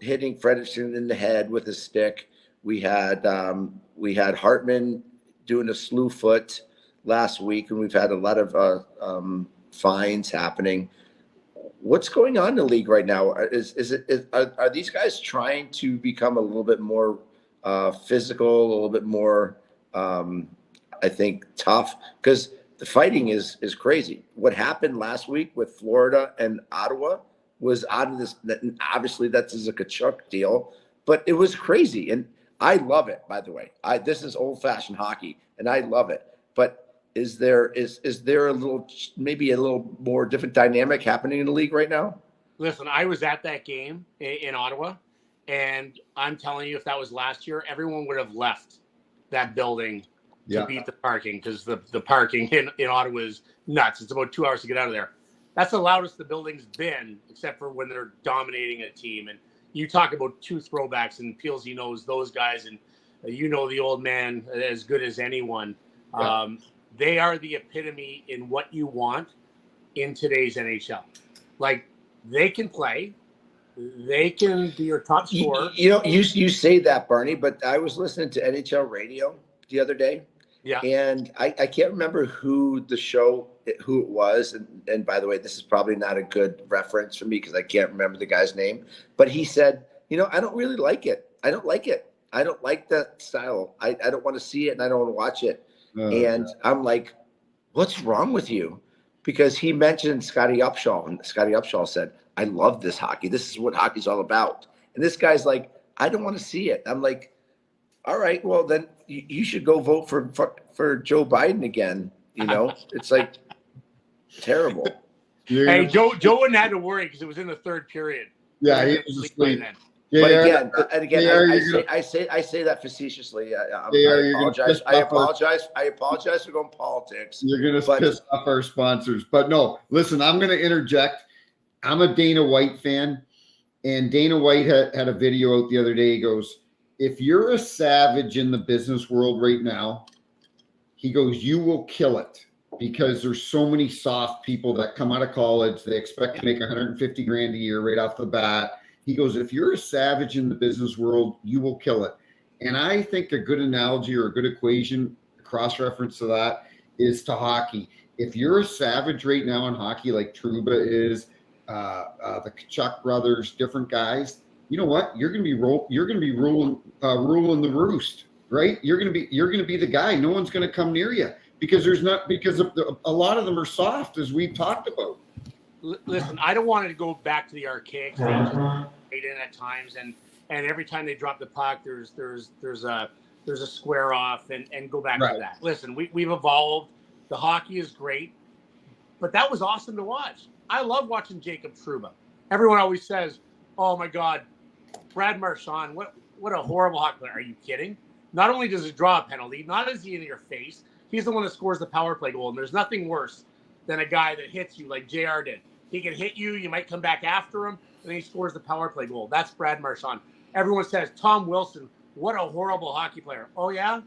hitting Frederickson in the head with a stick. We had Hartman doing a slew foot last week, and we've had a lot of fines happening. What's going on in the league right now? Are these guys trying to become a little bit more physical, a little bit more, I think, tough? Because the fighting is crazy. What happened last week with Florida and Ottawa was out of this. Obviously, that's a Kachuk deal, but it was crazy. And I love it, by the way. This is old-fashioned hockey, and I love it. But is there maybe a little more different dynamic happening in the league right now?
Listen, I was at that game in Ottawa, and I'm telling you, if that was last year, everyone would have left that building to beat the parking, because the parking in Ottawa is nuts. It's about 2 hours to get out of there. That's the loudest the building's been, except for when they're dominating a team. And you talk about two throwbacks, and Peelsy knows those guys, and you know the old man as good as anyone. Yeah. They are the epitome in what you want in today's NHL. Like, they can play. They can be your top scorer.
You say that, Barney, but I was listening to NHL radio the other day. Yeah. And I can't remember who it was. And by the way, this is probably not a good reference for me because I can't remember the guy's name. But he said, I don't really like it. I don't like it. I don't like that style. I don't want to see it, and I don't want to watch it. And I'm like, what's wrong with you? Because he mentioned Scotty Upshall, and Scotty Upshall said, I love this hockey. This is what hockey's all about. And this guy's like, I don't want to see it. I'm like, all right, well, then you should go vote for Joe Biden again. It's like terrible.
Hey, Joe wouldn't have to worry because it was in the third period.
Yeah, he was asleep.
Yeah, but again, I say that facetiously. I apologize for going politics.
You're going to piss off our sponsors. But no, listen, I'm going to interject. I'm a Dana White fan, and Dana White had a video out the other day. He goes, if you're a savage in the business world right now, he goes, you will kill it, because there's so many soft people that come out of college. They expect to make $150,000 a year right off the bat. He goes, if you're a savage in the business world, you will kill it. And I think a good analogy or a good equation, cross-reference to that, is to hockey. If you're a savage right now in hockey, like Trouba is, the Kachuk brothers, different guys, you know what? You're going to be ruling the roost, right? You're going to be the guy. No one's going to come near you because a lot of them are soft, as we've talked about.
Listen, I don't want to go back to the archaic stage in at times, and every time they drop the puck, there's a square off, and go back to that. Listen, we've evolved. The hockey is great, but that was awesome to watch. I love watching Jacob Trouba. Everyone always says, "Oh my God, Brad Marchand, what a horrible hockey player." Are you kidding? Not only does he draw a penalty, not is he in your face, he's the one that scores the power play goal, and there's nothing worse than a guy that hits you like JR did. He can hit you, you might come back after him, and then he scores the power play goal. That's Brad Marchand. Everyone says, Tom Wilson, what a horrible hockey player. Oh, yeah?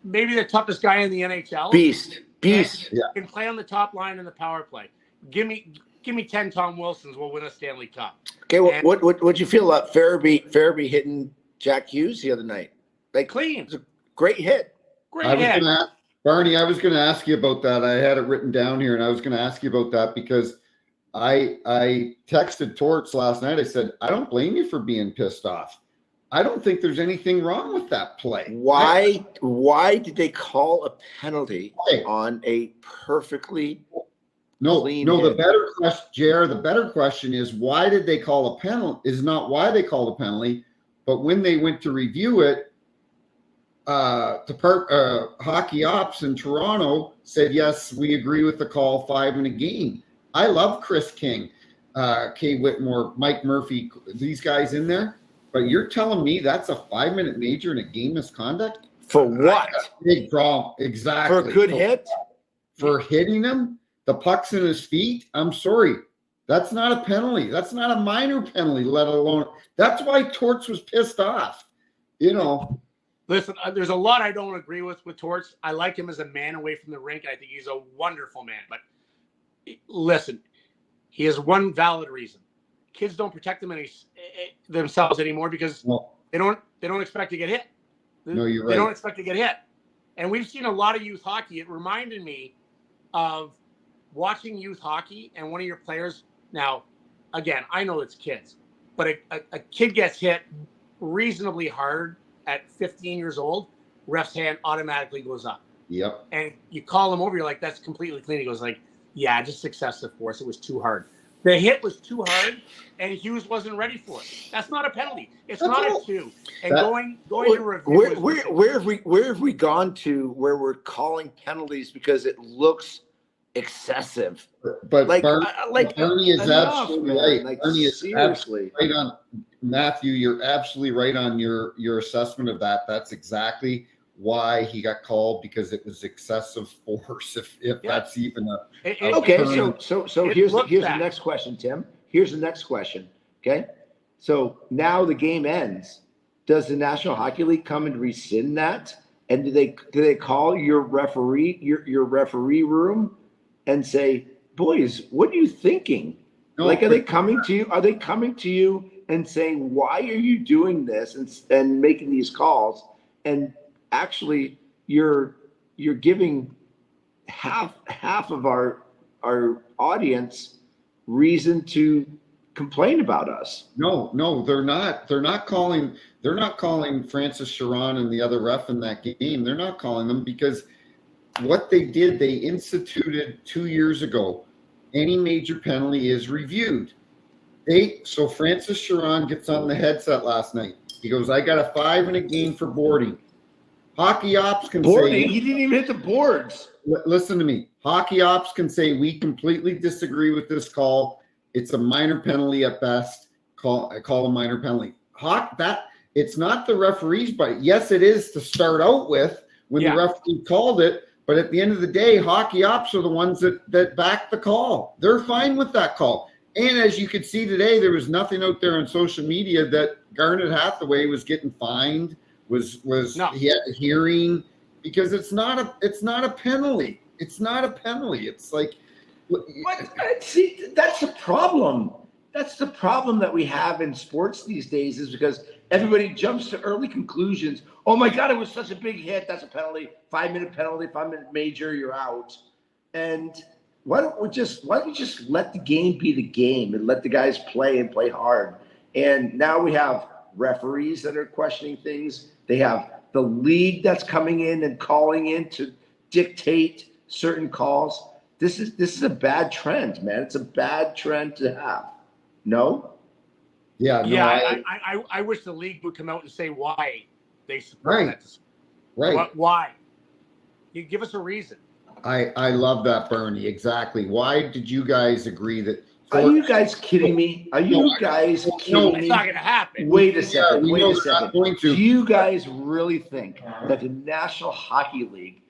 Maybe the toughest guy in the NHL.
Beast.
Can play on the top line in the power play. Give me 10 Tom Wilsons, we'll win a Stanley Cup.
Okay, what'd you feel about Farabee hitting Jack Hughes the other night? Like,
clean.
It was a great hit.
Barney, I was going to ask you about that. I had it written down here, and I was going to ask you about that because I texted Torts last night. I said, I don't blame you for being pissed off. I don't think there's anything wrong with that play.
Why did they call a penalty on a perfectly clean hit?
The better question, JR, the better question is why did they call a penalty? Is not why they called a penalty, but when they went to review it, hockey ops in Toronto said, yes, we agree with the call, 5 in a game. I love Chris King, Kay Whitmore, Mike Murphy, these guys in there. But you're telling me that's a 5-minute major in a game misconduct?
For what?
Big problem. Exactly.
For a good hit?
For hitting him? The puck's in his feet? I'm sorry. That's not a penalty. That's not a minor penalty, let alone. That's why Torts was pissed off.
Listen, there's a lot I don't agree with Torts. I like him as a man away from the rink. I think he's a wonderful man. But listen, he has one valid reason. Kids don't protect themselves anymore because they don't expect to get hit.
No, you're right.
They don't expect to get hit. And we've seen a lot of youth hockey. It reminded me of watching youth hockey and one of your players. Now, again, I know it's kids, but a kid gets hit reasonably hard at 15 years old, ref's hand automatically goes up.
Yep.
And you call him over, you're like, that's completely clean. He goes like, yeah, just excessive force. It was too hard. The hit was too hard, and Hughes wasn't ready for it. That's not a penalty. It's not a 2. And going to review.
Where have we gone to where we're calling penalties because it looks excessive?
But
Like,
Bernie is absolutely right.
Like,
Bernie is
seriously.
right on. Matthew, you're absolutely right on your assessment of that. That's exactly why he got called, because it was excessive force. If that's even a
Okay,
term.
so here's the next question, Tim. Here's the next question. Okay, so now the game ends. Does the National Hockey League come and rescind that? And do they call your referee your referee room and say, boys, what are you thinking?
No,
like, are they coming to you? Are they coming to you and saying, why are you doing this and making these calls? And actually, you're giving half of our audience reason to complain about us.
No, they're not. They're not calling Francis Chiron and the other ref in that game. They're not calling them because what they did, they instituted 2 years ago. Any major penalty is reviewed. So Francis Chiron gets on the headset last night. He goes, I got a 5 in a game for boarding. Hockey ops can say
he didn't even hit the boards.
Listen to me. Hockey ops can say we completely disagree with this call. It's a minor penalty at best. I call a minor penalty. It's not the referee's, but yes, it is to start out with when the referee called it. But at the end of the day, hockey ops are the ones that back the call. They're fine with that call. And as you could see today, there was nothing out there on social media that Garnet Hathaway was getting fined. He had a hearing, because it's not a penalty. It's not a penalty. It's like,
see, that's the problem. That's the problem that we have in sports these days, is because everybody jumps to early conclusions. Oh my God, it was such a big hit. That's a penalty. 5-minute penalty, 5-minute major, you're out. And why don't we just let the game be the game and let the guys play and play hard? And now we have referees that are questioning things. They have the league that's coming in and calling in to dictate certain calls. This is a bad trend, man. It's a bad trend to have. No?
Yeah. No,
yeah. I wish the league would come out and say why they support that.
Right.
Why? You give us a reason.
I love that, Bernie. Exactly. Why did you guys agree that?
Are you guys kidding me? Are you guys kidding me?
It's not going to happen.
Wait a second.
Wait a second.
Do you guys really think that the National Hockey League,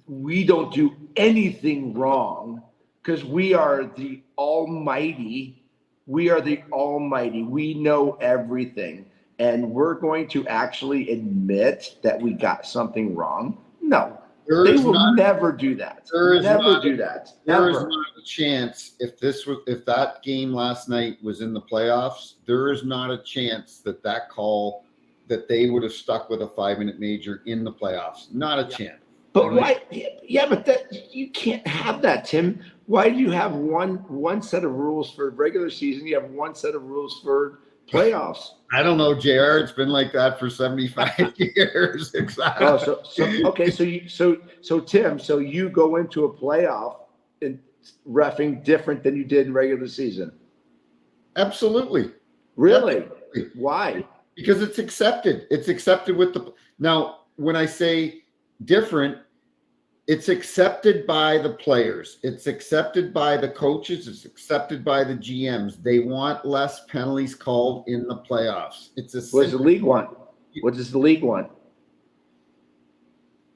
we don't do anything wrong because we are the almighty. We are the almighty. We know everything. And we're going to actually admit that we got something wrong? No. They will never do that. Never do that.
There is not a chance if that game last night was in the playoffs, there is not a chance that call that they would have stuck with a 5-minute major in the playoffs. Not a chance.
But why? Yeah, but you can't have that, Tim. Why do you have one set of rules for regular season? You have one set of rules for playoffs.
I don't know, JR. It's been like that for 75 years. Exactly.
Oh, okay. So Tim, so you go into a playoff and reffing different than you did in regular season.
Absolutely.
Really?
Absolutely.
Why?
Because it's accepted. It's accepted now. When I say different, it's accepted by the players. It's accepted by the coaches. It's accepted by the GMs. They want less penalties called in the playoffs. What does
the league want? What does the league want?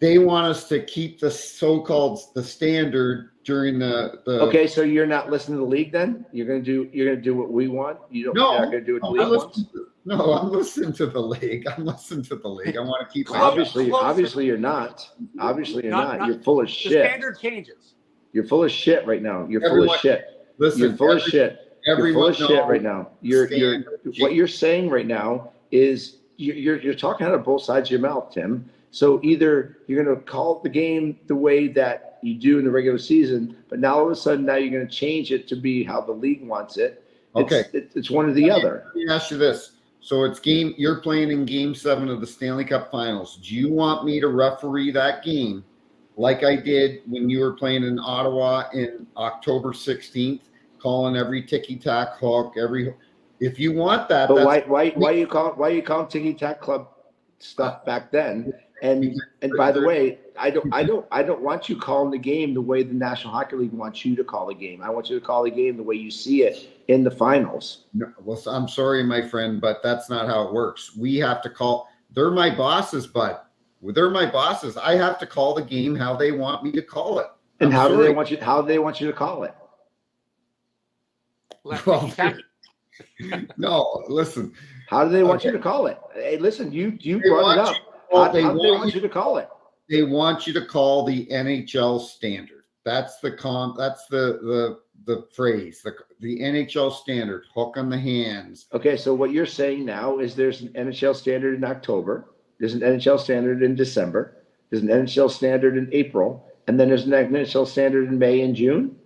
They want us to keep the so-called the standard during the.
Okay, so you're not listening to the league then? You're gonna do what we want. You're not gonna do what the league wants.
No, I'm listening to the league. I want to keep.
Obviously, you're not. Obviously, you're not. You're full of shit.
The standard changes.
You're full of shit right now. You're full of shit.
Listen,
you're full of shit. You're full of shit right now. What you're saying right now is you're talking out of both sides of your mouth, Tim. So either you're going to call the game the way that you do in the regular season, but now all of a sudden you're going to change it to be how the league wants it. It's one or the other.
Let me ask you this. So you're playing in Game 7 of the Stanley Cup Finals. Do you want me to referee that game like I did when you were playing in Ottawa in October 16th, calling every ticky-tack hook, if you want that,
But
that's
why you call Tiki Tack Club stuff back then? And by the way, I don't want you calling the game the way the National Hockey League wants you to call the game. I want you to call the game the way you see it in the finals.
No, well, I'm sorry, my friend, but that's not how it works. We have to call. They're my bosses, bud. They're my bosses. I have to call the game how they want me to call it.
And how do they want you to call it?
Well, no, listen.
How do they want you to call it? Hey, listen, you brought it up. How do they want you to call it?
They want you to call the NHL standard. That's the phrase, the NHL standard, hook on the hands.
Okay, so what you're saying now is there's an NHL standard in October, there's an NHL standard in December, there's an NHL standard in April, and then there's an NHL standard in May and June?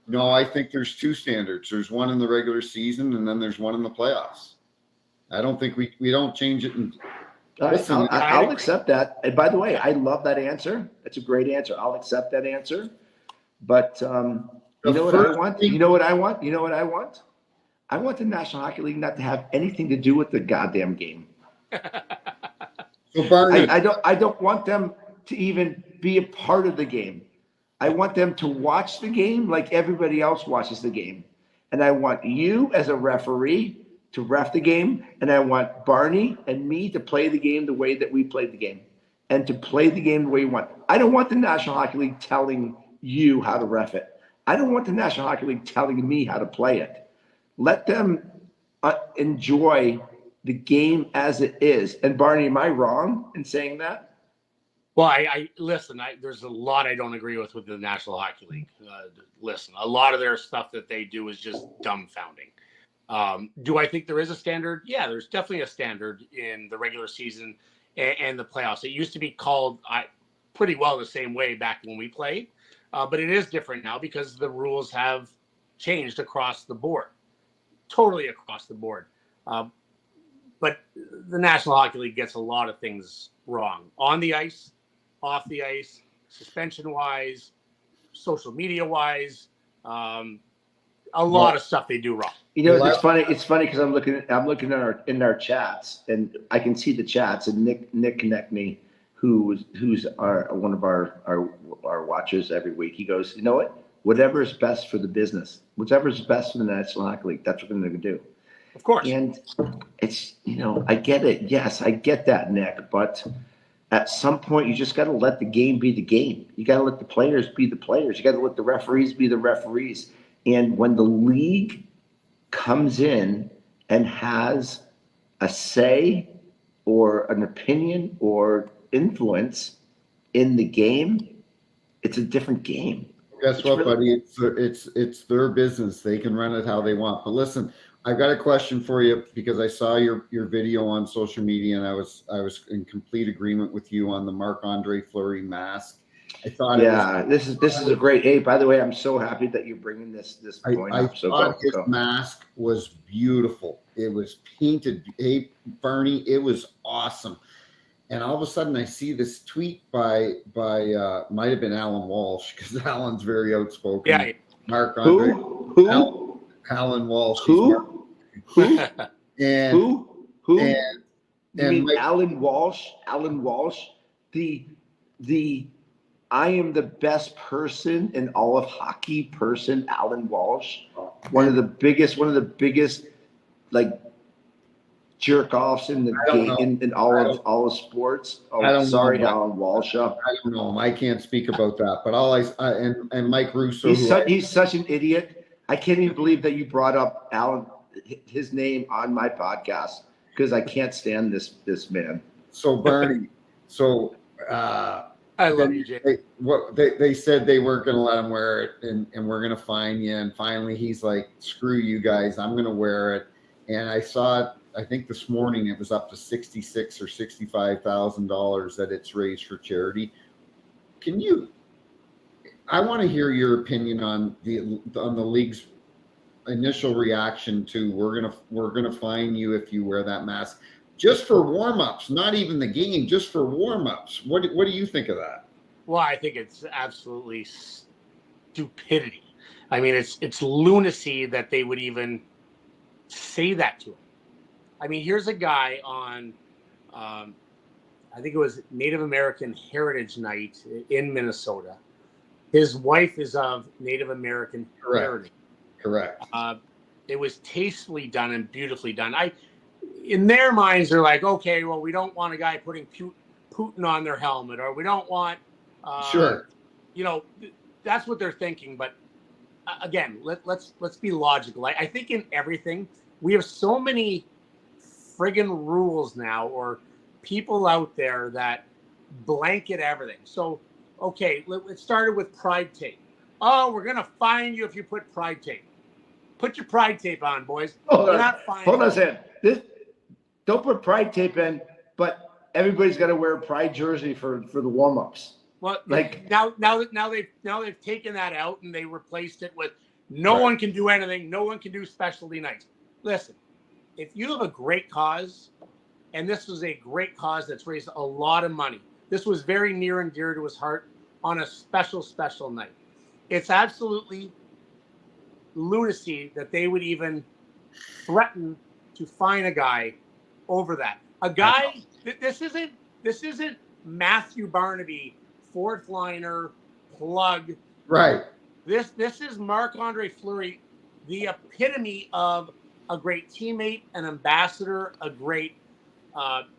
No, I think there's two standards. There's one in the regular season, and then there's one in the playoffs. I don't think we don't change it.
Listen, I'll accept that. And by the way, I love that answer. That's a great answer. I'll accept that answer. But you know what I want? You know what I want? You know what I want? I want the National Hockey League not to have anything to do with the goddamn game.
So Barney,
I don't want them to even be a part of the game. I want them to watch the game like everybody else watches the game. And I want you as a referee to ref the game. And I want Barney and me to play the game the way that we played the game. And to play the game the way we want. I don't want the National Hockey League telling you how to ref it. I don't want the National Hockey League telling me how to play it. Let them enjoy the game as it is. And Barney, am I wrong in saying that?
Well, I listen. There's a lot I don't agree with the National Hockey League. Listen, a lot of their stuff that they do is just dumbfounding. Do I think there is a standard? Yeah, there's definitely a standard in the regular season and the playoffs. It used to be called pretty well the same way back when we played, but it is different now because the rules have changed across the board, totally across the board. But the National Hockey League gets a lot of things wrong on the ice, off the ice, suspension-wise, social media-wise, a lot of stuff they do wrong.
You know, it's funny. It's funny because I'm looking in our chats, and I can see the chats. And Nick Konechny, who's one of our watchers every week, he goes, you know what? Whatever is best for the business, whatever is best for the National Hockey League, that's what they're going to do.
Of course.
And it's, I get it. Yes, I get that, Nick. But at some point, you just got to let the game be the game. You got to let the players be the players. You got to let the referees be the referees. And when the league comes in and has a say or an opinion or influence in the game, it's a different game.
Guess what, buddy? It's their business. They can run it how they want. But listen, I've got a question for you because I saw your video on social media, and I was in complete agreement with you on the Marc-Andre Fleury mask. I thought,
this is a great. Hey, by the way, I'm so happy that you're bringing this point up.
I thought his mask was beautiful. It was painted. Hey, Barney, it was awesome. And all of a sudden, I see this tweet by might have been Alan Walsh, because Alan's very outspoken.
Yeah.
Marc-Andre.
Who?
Alan Walsh.
Who?
And
Who?
And
You mean Alan Walsh? Alan Walsh, the I am the best person in all of hockey person, Alan Walsh. One of the biggest like jerk offs in the game in all of sports. Oh, sorry, Alan Walsh.
I don't know. I can't speak about that. But and Mike Russo.
He's such an idiot. I can't even believe that you brought up his name on my podcast, because I can't stand this man.
So Barney,
I love you, Jay.
They said they weren't going to let him wear it, and we're going to fine you. And finally, he's like, "Screw you guys! I'm going to wear it." And I saw it. I think this morning it was up to $66,000 or $65,000 that it's raised for charity. I want to hear your opinion on the league's initial reaction to we're gonna fine you if you wear that mask, just for warm-ups, not even the game, just for warm-ups. What do you think of that?
Well, I think it's absolutely stupidity. I mean, it's lunacy that they would even say that to him. I mean, here's a guy on, I think it was Native American Heritage Night in Minnesota. His wife is of Native American heritage.
Correct.
It was tastefully done and beautifully done. In their minds, they're like, okay, well, we don't want a guy putting Putin on their helmet, or we don't want,
Sure.
you know, that's what they're thinking. But again, let's be logical. I think in everything we have so many friggin' rules now, or people out there that blanket everything. So, okay, it started with pride tape. Oh, we're gonna fine you if you put pride tape. Put your pride tape on, boys.
Hold on.
Not fine.
Hold on a second. Don't put pride tape in, but everybody's got to wear a pride jersey for the warm-ups.
Well,
Like
now they've taken that out and they replaced it with no
Right.
one can do anything. No one can do specialty nights. Listen, if you have a great cause, and this was a great cause that's raised a lot of money. This was very near and dear to his heart on a special night. It's absolutely lunacy that they would even threaten to fine a guy over that. A guy, this isn't Matthew Barnaby, fourth liner, plug.
Right.
This is Marc-Andre Fleury, the epitome of a great teammate, an ambassador, a great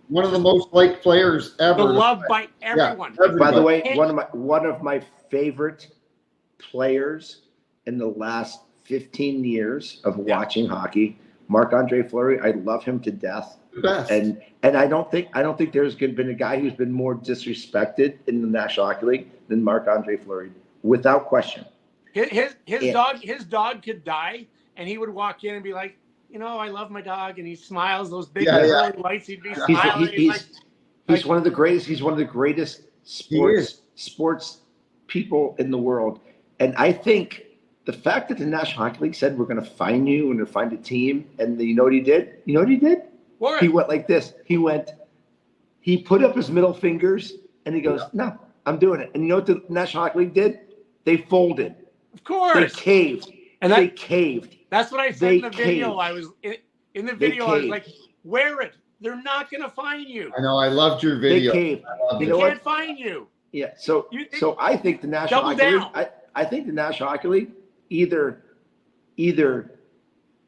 One of the most liked players ever.
beloved by everyone.
Yeah,
by the way,
And-
one of my favorite players in the last 15 years of watching hockey, Marc-Andre Fleury. I love him to death.
The best.
And I don't think there's been a guy who's been more disrespected in the National Hockey League than Marc-Andre Fleury, without question.
His
Yeah.
dog could die, and he would walk in and be like, you know, I love my dog, and he smiles those big
Yeah, yeah.
pearly lights. He'd be smiling.
He's one of the greatest. He's one of the greatest sports people in the world. And I think the fact that the National Hockey League said we're going to fine you and to find a team, and you know what he did? You know what he did?
What?
He went like this. He put up his middle fingers and he goes, "No, I'm doing it." And you know what the National Hockey League did? They folded.
Of course.
They caved.
And
they caved.
That's what I said
They
in the video.
caved.
I was in the video. I was
caved.
like, wear it. They're not going to fine you.
I know. I loved your
They
video.
caved.
I love
They
it.
know
can't
what?
fine you.
Yeah. So
You-
I think the National
Double
Hockey
down.
League. I think the National Hockey League either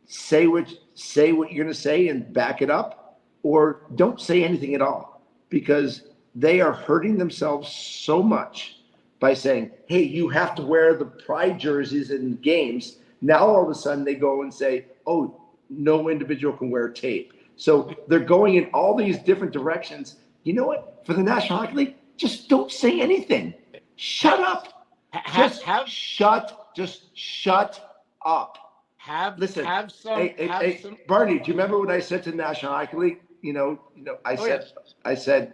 say what you're going to say and back it up, or don't say anything at all, because they are hurting themselves so much by saying, "Hey, you have to wear the pride jerseys in games." Now all of a sudden they go and say, "Oh, no individual can wear tape." So they're going in all these different directions. You know what? For the National Hockey League, just don't say anything. Shut up. Just shut up. Listen,
have some.
Hey, Barney, do you remember what I said to the National Hockey League? I said,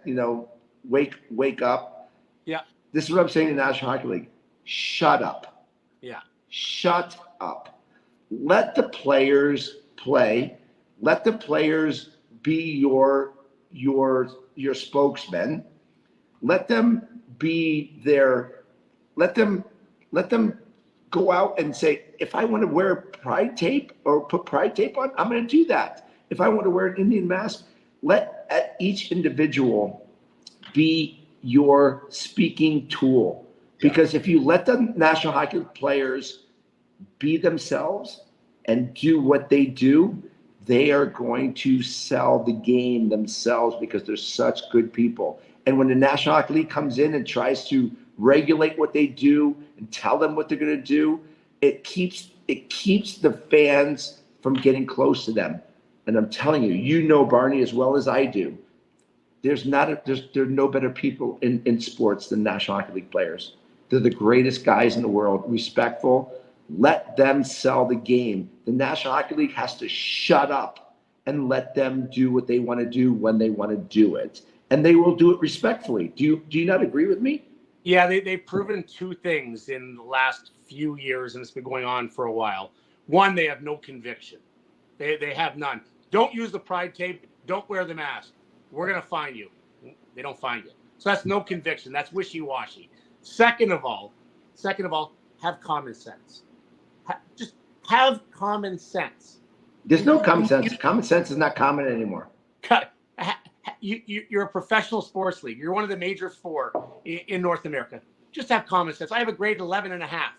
wake up.
Yeah.
This is what I'm saying to the National Hockey League. Shut up.
Yeah.
Shut up. Let the players play. Let the players be your spokesmen. Let them be their. Let them go out and say, if I want to wear pride tape or put pride tape on, I'm going to do that. If I want to wear an Indian mask, let each individual be your speaking tool. Because if you let the National Hockey players be themselves and do what they do, they are going to sell the game themselves, because they're such good people. And when the National Hockey League comes in and tries to regulate what they do and tell them what they're going to do, it keeps the fans from getting close to them. And I'm telling you, Barney, as well as I do, there are no better people in sports than National Hockey League players. They're the greatest guys in the world, respectful. Let them sell the game. The National Hockey League has to shut up and let them do what they want to do when they want to do it. And they will do it respectfully. Do you not agree with me?
Yeah, they've proven two things in the last few years, and it's been going on for a while. One, they have no conviction. They have none. Don't use the pride tape. Don't wear the mask. We're going to fine you. They don't fine you. So that's no conviction. That's wishy-washy. Second of all, have common sense. Just have common sense.
There's no common sense. Common sense is not common anymore.
You're a professional sports league. You're one of the major four in North America. Just have common sense. I have a grade 11.5. I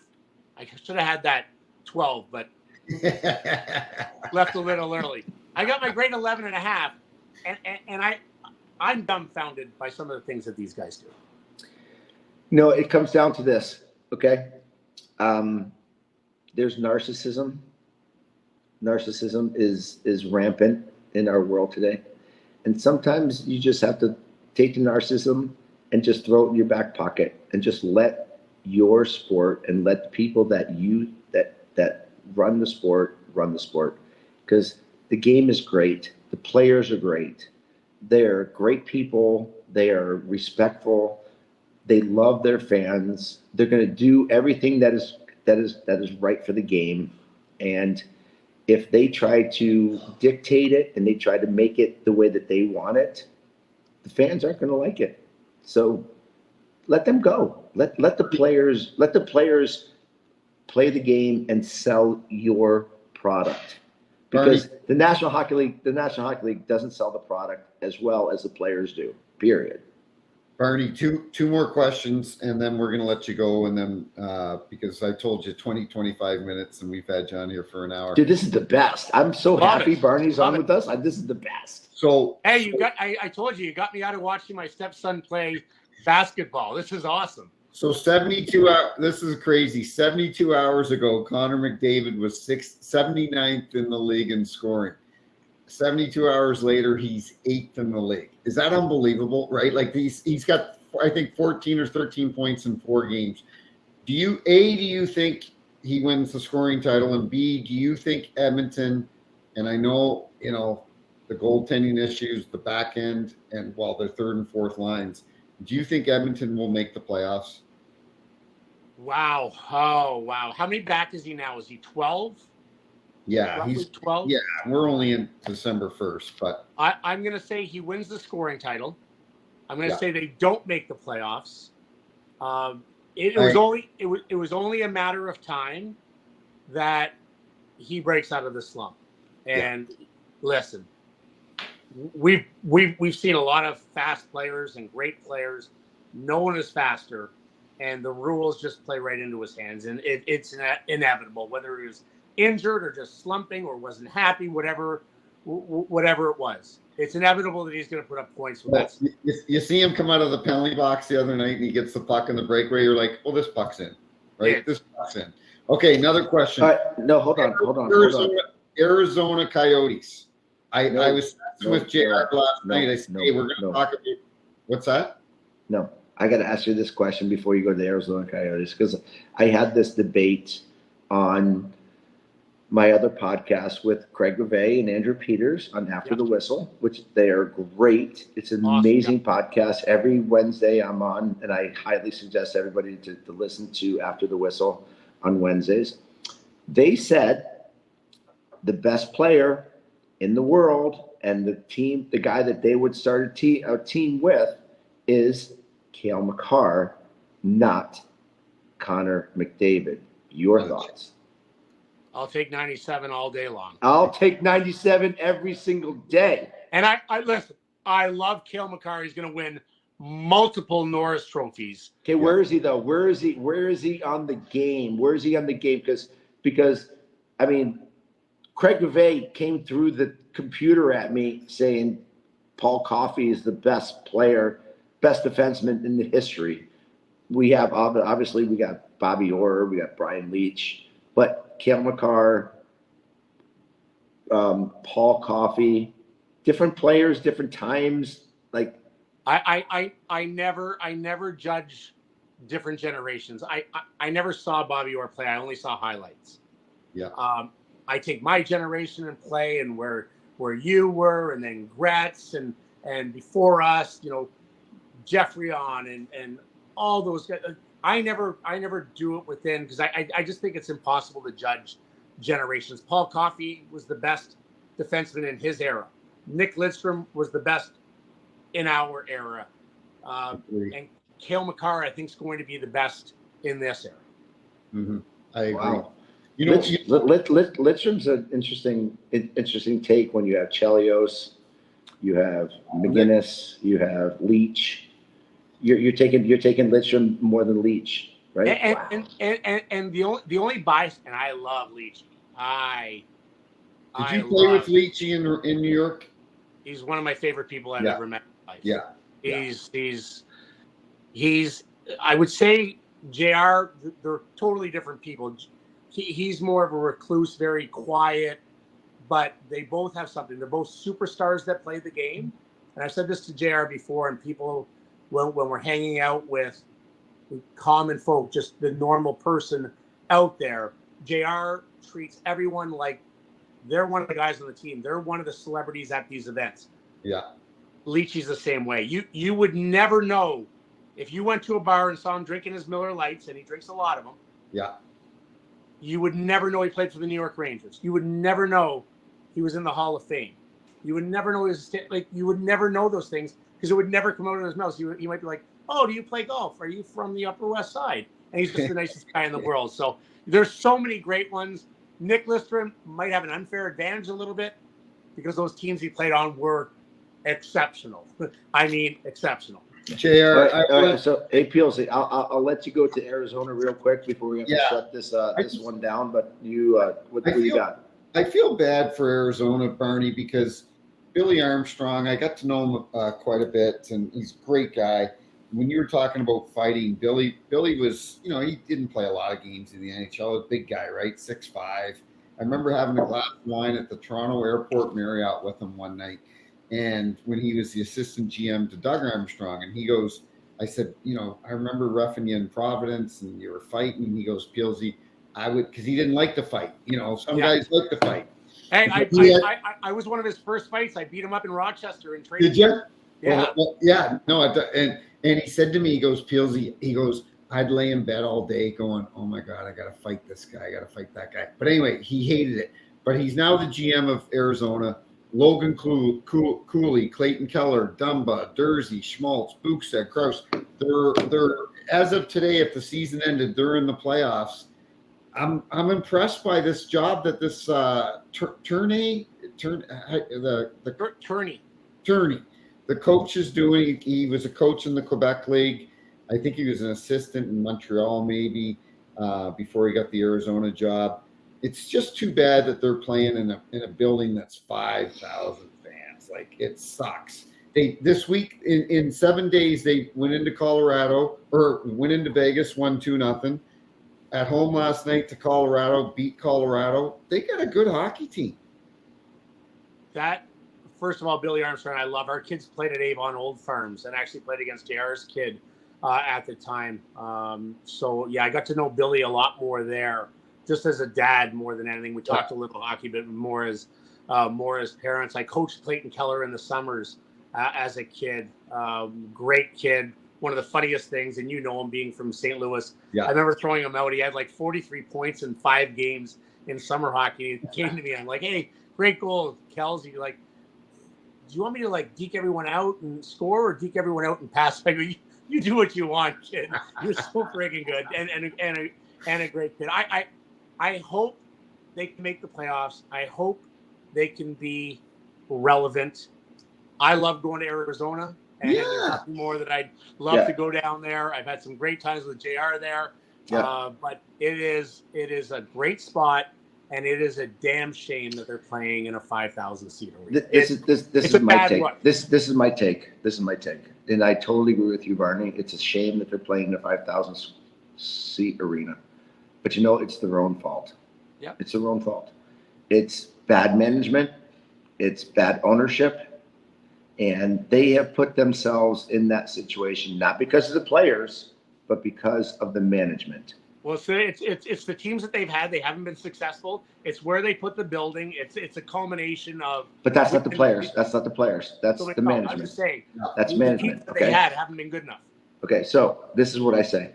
should have had that 12, but left a little early. I got my grade 11.5, and I'm dumbfounded by some of the things that these guys do.
No, it comes down to this, okay? There's narcissism. Narcissism is rampant in our world today. And sometimes you just have to take the narcissism and just throw it in your back pocket and just let your sport and let the people that run the sport. Because the game is great. The players are great. They're great people. They are respectful. They love their fans. They're going to do everything that is right for the game. And if they try to dictate it and they try to make it the way that they want it, the fans aren't going to like it. So let them go. Let the players play the game and sell your product. Because the National Hockey League doesn't sell the product as well as the players do. Period.
Barney, two more questions, and then we're going to let you go. And then because I told you 25 minutes, and we've had you on here for an hour.
Dude, this is the best. I'm so happy Barney's on with us. This is the best.
So,
hey, I told you got me out of watching my stepson play basketball. This is awesome.
So 72 hours. This is crazy. 72 hours ago, Connor McDavid was 79th in the league in scoring. 72 hours later, he's 8th in the league. Is that unbelievable, right? Like he's got, I think, 14 or 13 points in 4 games. Do you think he wins the scoring title? And B, do you think Edmonton, and I know, the goaltending issues, the back end, and their third and fourth lines, do you think Edmonton will make the playoffs?
Wow. Oh, wow. How many back is he now? Is he 12?
Yeah,
roughly
he's
12.
Yeah, we're only in December 1st, but
I'm going to say he wins the scoring title. I'm going to say they don't make the playoffs. It was only a matter of time that he breaks out of the slump. And listen, we've seen a lot of fast players and great players. No one is faster, and the rules just play right into his hands, and it's inevitable, whether he was injured or just slumping or wasn't happy, whatever it was. It's inevitable that he's going to put up points.
You see him come out of the penalty box the other night, and he gets the puck in the breakaway. You're like, well, this puck's in, right? Yeah. This puck's in. Okay, another question.
No, hold on.
Arizona Coyotes. I was with JR last night. I said, hey, we're going to talk about what's that?
No, I got to ask you this question before you go to the Arizona Coyotes, because I had this debate on my other podcast with Craig Gervais and Andrew Peters on After the Whistle, which they are great. It's an amazing podcast. Every Wednesday I'm on, and I highly suggest everybody to listen to After the Whistle on Wednesdays. They said the best player in the world and the guy that they would start a team with is Cale Makar, not Connor McDavid. Your thoughts?
I'll take 97 all day long.
I'll take 97 every single day.
And I listen, I love Cale Makar. He's going to win multiple Norris trophies.
Okay, where is he though? Where is he on the game? Where is he on the game? Because I mean, Craig Gervais came through the computer at me saying Paul Coffey is the best player, best defenseman in the history. We have obviously we got Bobby Orr, we got Brian Leetch, but Cale Makar, Paul Coffey, different players, different times. Like
I never judge different generations. I never saw Bobby Orr play. I only saw highlights.
Yeah.
I take my generation and play and where you were, and then Gretz and before us, Jeffrey on and all those guys. I never do it within, because I just think it's impossible to judge generations. Paul Coffey was the best defenseman in his era. Nick Lidstrom was the best in our era. Cale Makar, I think, is going to be the best in this era.
Mm-hmm. I agree.
Wow.
You know,
Lidstrom's an interesting take when you have Chelios, you have McGinnis, you have Leach. You're taking Lidstrom more than Leach, right?
And the only bias, and I love Leachy.
Did you play with Leachy in New York?
He's one of my favorite people I've ever met in my life.
Yeah.
He's I would say JR, they're totally different people. He's more of a recluse, very quiet, but they both have something. They're both superstars that play the game. And I've said this to JR before, and people, when we're hanging out with common folk, just the normal person out there, JR treats everyone like they're one of the guys on the team. They're one of the celebrities at these events.
Yeah.
Leachy's the same way. You would never know if you went to a bar and saw him drinking his Miller Lights, and he drinks a lot of them.
Yeah.
You would never know he played for the New York Rangers. You would never know he was in the Hall of Fame. You would never know you would never know those things because it would never come out of his mouth. He might be like, "Oh, do you play golf? Are you from the Upper West Side?" And he's just the nicest guy in the world. So there's so many great ones. Nick Lidstrom might have an unfair advantage a little bit because those teams he played on were exceptional. I mean, exceptional.
JR,
so hey, Peels, I'll let you go to Arizona real quick before we have to shut this one down. But what do you got?
I feel bad for Arizona, Barney, because Billy Armstrong, I got to know him quite a bit, and he's a great guy. When you were talking about fighting, Billy was, he didn't play a lot of games in the NHL. A big guy, right? 6'5". I remember having a glass of wine at the Toronto Airport Marriott with him one night. And when he was the assistant GM to Doug Armstrong, and he goes, I said, I remember roughing you in Providence and you were fighting. And he goes, Peelsy, because he didn't like to fight. Some guys like to fight.
Hey, I was one of his first fights. I beat him up in Rochester in training.
Did you?
Yeah.
Well, yeah. No, and he said to me, he goes, Peelsy, I'd lay in bed all day going, oh my God, I got to fight this guy. I got to fight that guy. But anyway, he hated it. But he's now the GM of Arizona. Logan Cooley, Clayton Keller, Dumba, Dursey, Schmaltz, Bukestad, Krause. They're as of today, if the season ended, they're in the playoffs. I'm impressed by this job that this Turney, the coach is doing. He was a coach in the Quebec League. I think he was an assistant in Montreal maybe before he got the Arizona job. It's just too bad that they're playing in a building that's 5,000 fans. Like, it sucks. This week in 7 days they went into Vegas, won 2-0. At home last night to Colorado, beat Colorado. They got a good hockey team.
First of all, Billy Armstrong, I love. Our kids played at Avon Old Farms and actually played against JR's kid at the time. So yeah, I got to know Billy a lot more there. Just as a dad more than anything. We talked a little hockey, but more as parents. I coached Clayton Keller in the summers as a kid. Great kid. One of the funniest things, and him being from St. Louis. Yeah. I remember throwing him out. He had like 43 points in 5 games in summer hockey. He came to me. I'm like, hey, great goal, Kelsey. Like, do you want me to like deke everyone out and score or deke everyone out and pass? I go, you do what you want, kid. You're so freaking good and a great kid. I hope they can make the playoffs. I hope they can be relevant. I love going to Arizona, and there's nothing more that I'd love to go down there. I've had some great times with JR there, but it is a great spot, and it is a damn shame that they're playing in a 5,000 seat arena. This is my take. This is my take. And I totally agree with you, Barney. It's a shame that they're playing in a 5,000 seat arena. But it's their own fault. Yeah, it's their own fault. It's bad management. It's bad ownership. And they have put themselves in that situation, not because of the players, but because of the management. Well, so it's the teams that they've had. They haven't been successful. It's where they put the building. It's a culmination of.
But that's not the players. That's not the players. That's the management.
I'm just saying.
That's management. The teams
that they had haven't been good enough.
Okay, so this is what I say.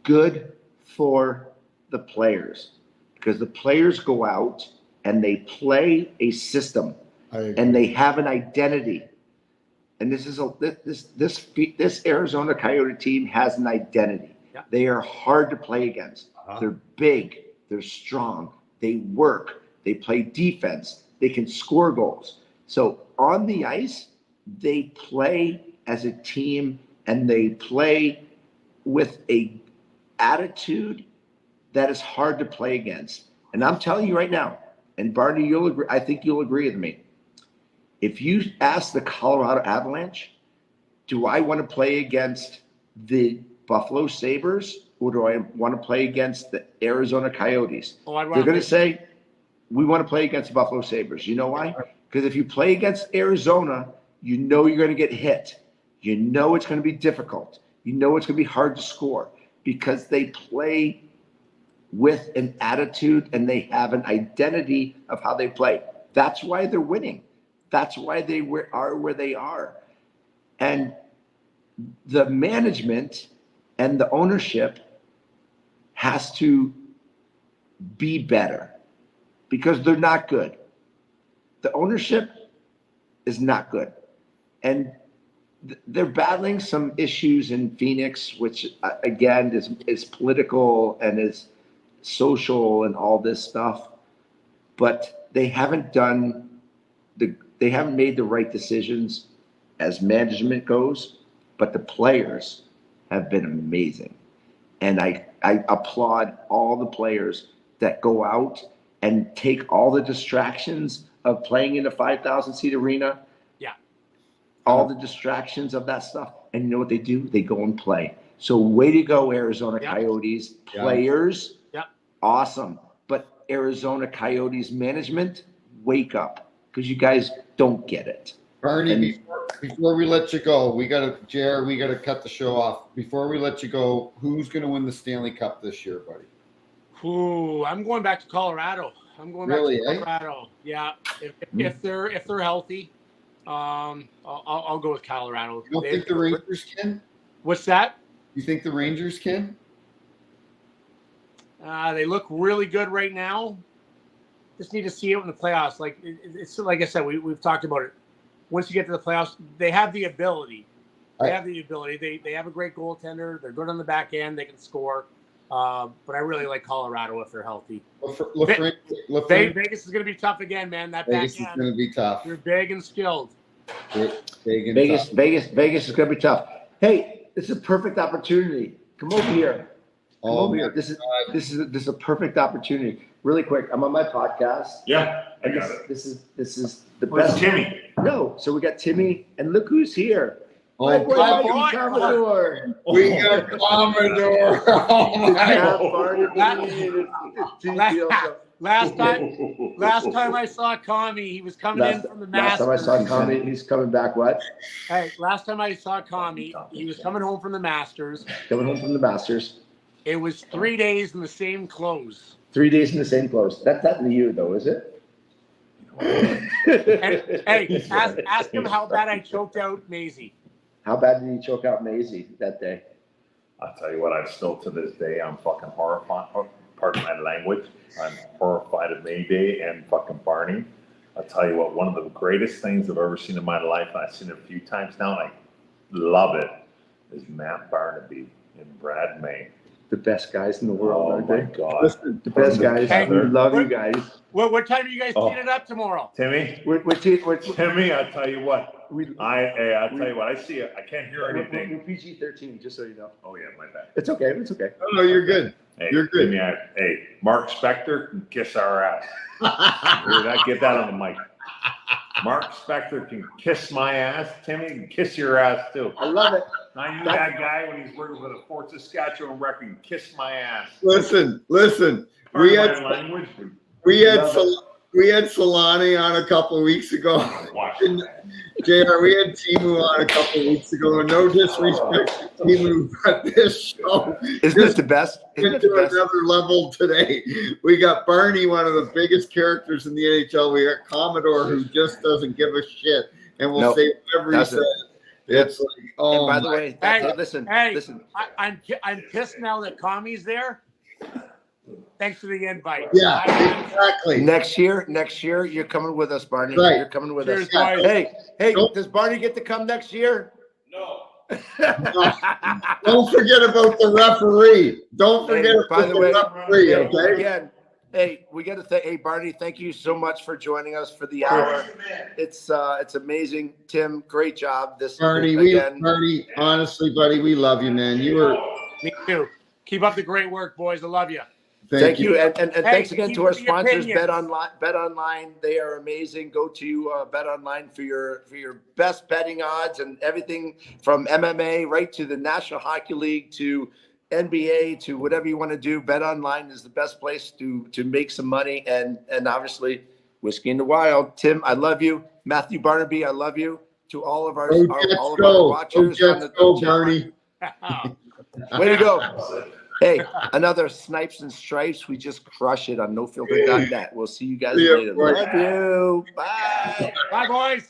Good for the players, because the players go out and they play a system and they have an identity. and this Arizona Coyote team has an identity.
Yeah.
They are hard to play against. They're big. They're strong. They work. They play defense. They can score goals. So on the ice, they play as a team, and they play with a attitude that is hard to play against. And I'm telling you right now, and Barney, you'll agree. I think you'll agree with me. If you ask the Colorado Avalanche, do I want to play against the Buffalo Sabres, or do I want to play against the Arizona Coyotes? They're going to say, we want to play against the Buffalo Sabres. You know why? Because if you play against Arizona, you know you're going to get hit. You know it's going to be difficult. You know it's going to be hard to score because they play with an attitude and they have an identity of how they play. That's why they're winning. That's why they are where they are. And the management and the ownership has to be better because they're not good. The ownership is not good. And they're battling some issues in Phoenix, which again is political and is social and all this stuff. But they haven't made the right decisions as management goes, but the players have been amazing. And I applaud all the players that go out and take all the distractions of playing in a 5,000 seat arena.
Yeah.
All the distractions of that stuff. And you know what they do? They go and play. So way to go, Arizona Coyotes players.
Yeah.
Awesome. But Arizona Coyotes management, wake up, because you guys don't get it.
Barney, before we let you go, we got to cut the show off. Before we let you go, who's going to win the Stanley Cup this year, buddy?
Ooh, I'm going back to Colorado. I'm going back to Colorado. Yeah, if they're healthy, I'll go with Colorado.
You don't think the Rangers can?
What's that?
You think the Rangers can?
They look really good right now. Just need to see it in the playoffs. Like it's like I said, we've talked about it. Once you get to the playoffs, they have the ability. They have a great goaltender. They're good on the back end. They can score. But I really like Colorado if they're healthy. Vegas is going to be tough again, man. That
Vegas
back end
is going to be tough.
They're big and skilled.
Vegas is going to be tough. Hey, this is a perfect opportunity. Come over here. Over here. This is a perfect opportunity. Really quick, I'm on my podcast.
Yeah, I got it.
This is the
Where's
best.
Timmy?
No, so we got Timmy, and look who's here.
Oh,
Boy, Commodore.
We got Commodore. Oh,
Last time I saw Commie, he was coming in from the Masters.
Last time I saw Commie, he's coming back. What?
Hey, last time I saw Commie, he was coming home from the Masters.
Coming home from the Masters.
It was 3 days in the same clothes.
3 days in the same clothes. That's not you, though, is it?
Hey, ask him how bad I choked out Maisie.
How bad did he choke out Maisie that day?
I'll tell you what, I'm still to this day, I'm fucking horrified. Pardon my language. I'm horrified of Mayday and fucking Barney. I'll tell you what, one of the greatest things I've ever seen in my life, and I've seen it a few times now, and I love it, is Matt Barnaby and Brad May.
The best guys in the world, aren't they?
Oh my God.
Listen, the best guys.
Hey,
we love you guys.
What time are you guys teeing it up tomorrow?
Timmy,
Timmy,
I'll tell you what. I'll tell you what. I see it. I can't hear anything.
We're PG-13, just so you know.
Oh yeah, my bad.
It's okay. It's okay.
Oh, you're good.
Hey,
You're good.
Timmy, hey, Mark Spector can kiss our ass. Get that on the mic. Mark Spector can kiss my ass. Timmy can kiss your ass too.
I love it.
I knew that guy when he's working with a Fort Saskatchewan record and kiss my ass.
Listen. We had Solani on a couple of weeks ago. JR, we had Timu on a couple of weeks ago. No disrespect to Timu, but this show
Isn't this the best?
went to another level today. We got Barney, one of the biggest characters in the NHL. We got Commodore, who just doesn't give a shit and will say whatever he says. It's like, oh.
And by the way, listen.
I'm pissed now that Commie's there. Thanks for the invite.
Yeah,
Bye.
exactly.
Next year, you're coming with us, Barney.
Right.
You're coming with
Cheers,
us.
boys.
Hey,
Nope.
does Barney get to come next year?
No.
Don't forget about the referee. Don't forget
Hey, by
about
the way,
referee,
hey,
okay?
again, hey, we got to thank. Hey, Barney, thank you so much for joining us for the hour. It's amazing, Tim. Great job.
Barney, honestly, buddy, we love you, man. You were.
Me too. Keep up the great work, boys. I love you.
Thank you, and
Hey,
thanks again
keep
to our
the
sponsors,
opinions.
Bet Online. They are amazing. Go to Bet Online for your best betting odds and everything from MMA right to the National Hockey League to NBA to whatever you want to do. Bet Online is the best place to make some money and obviously Whiskey in the Wild. Tim, I love you. Matthew Barnaby, I love you. To all of our watchers on the chat line. Way to go. Hey, another Snipes and Stripes. We just crush it on nofilter.net. We'll see you guys
See ya,
later.
boys.
Love you. Bye.
Bye, boys.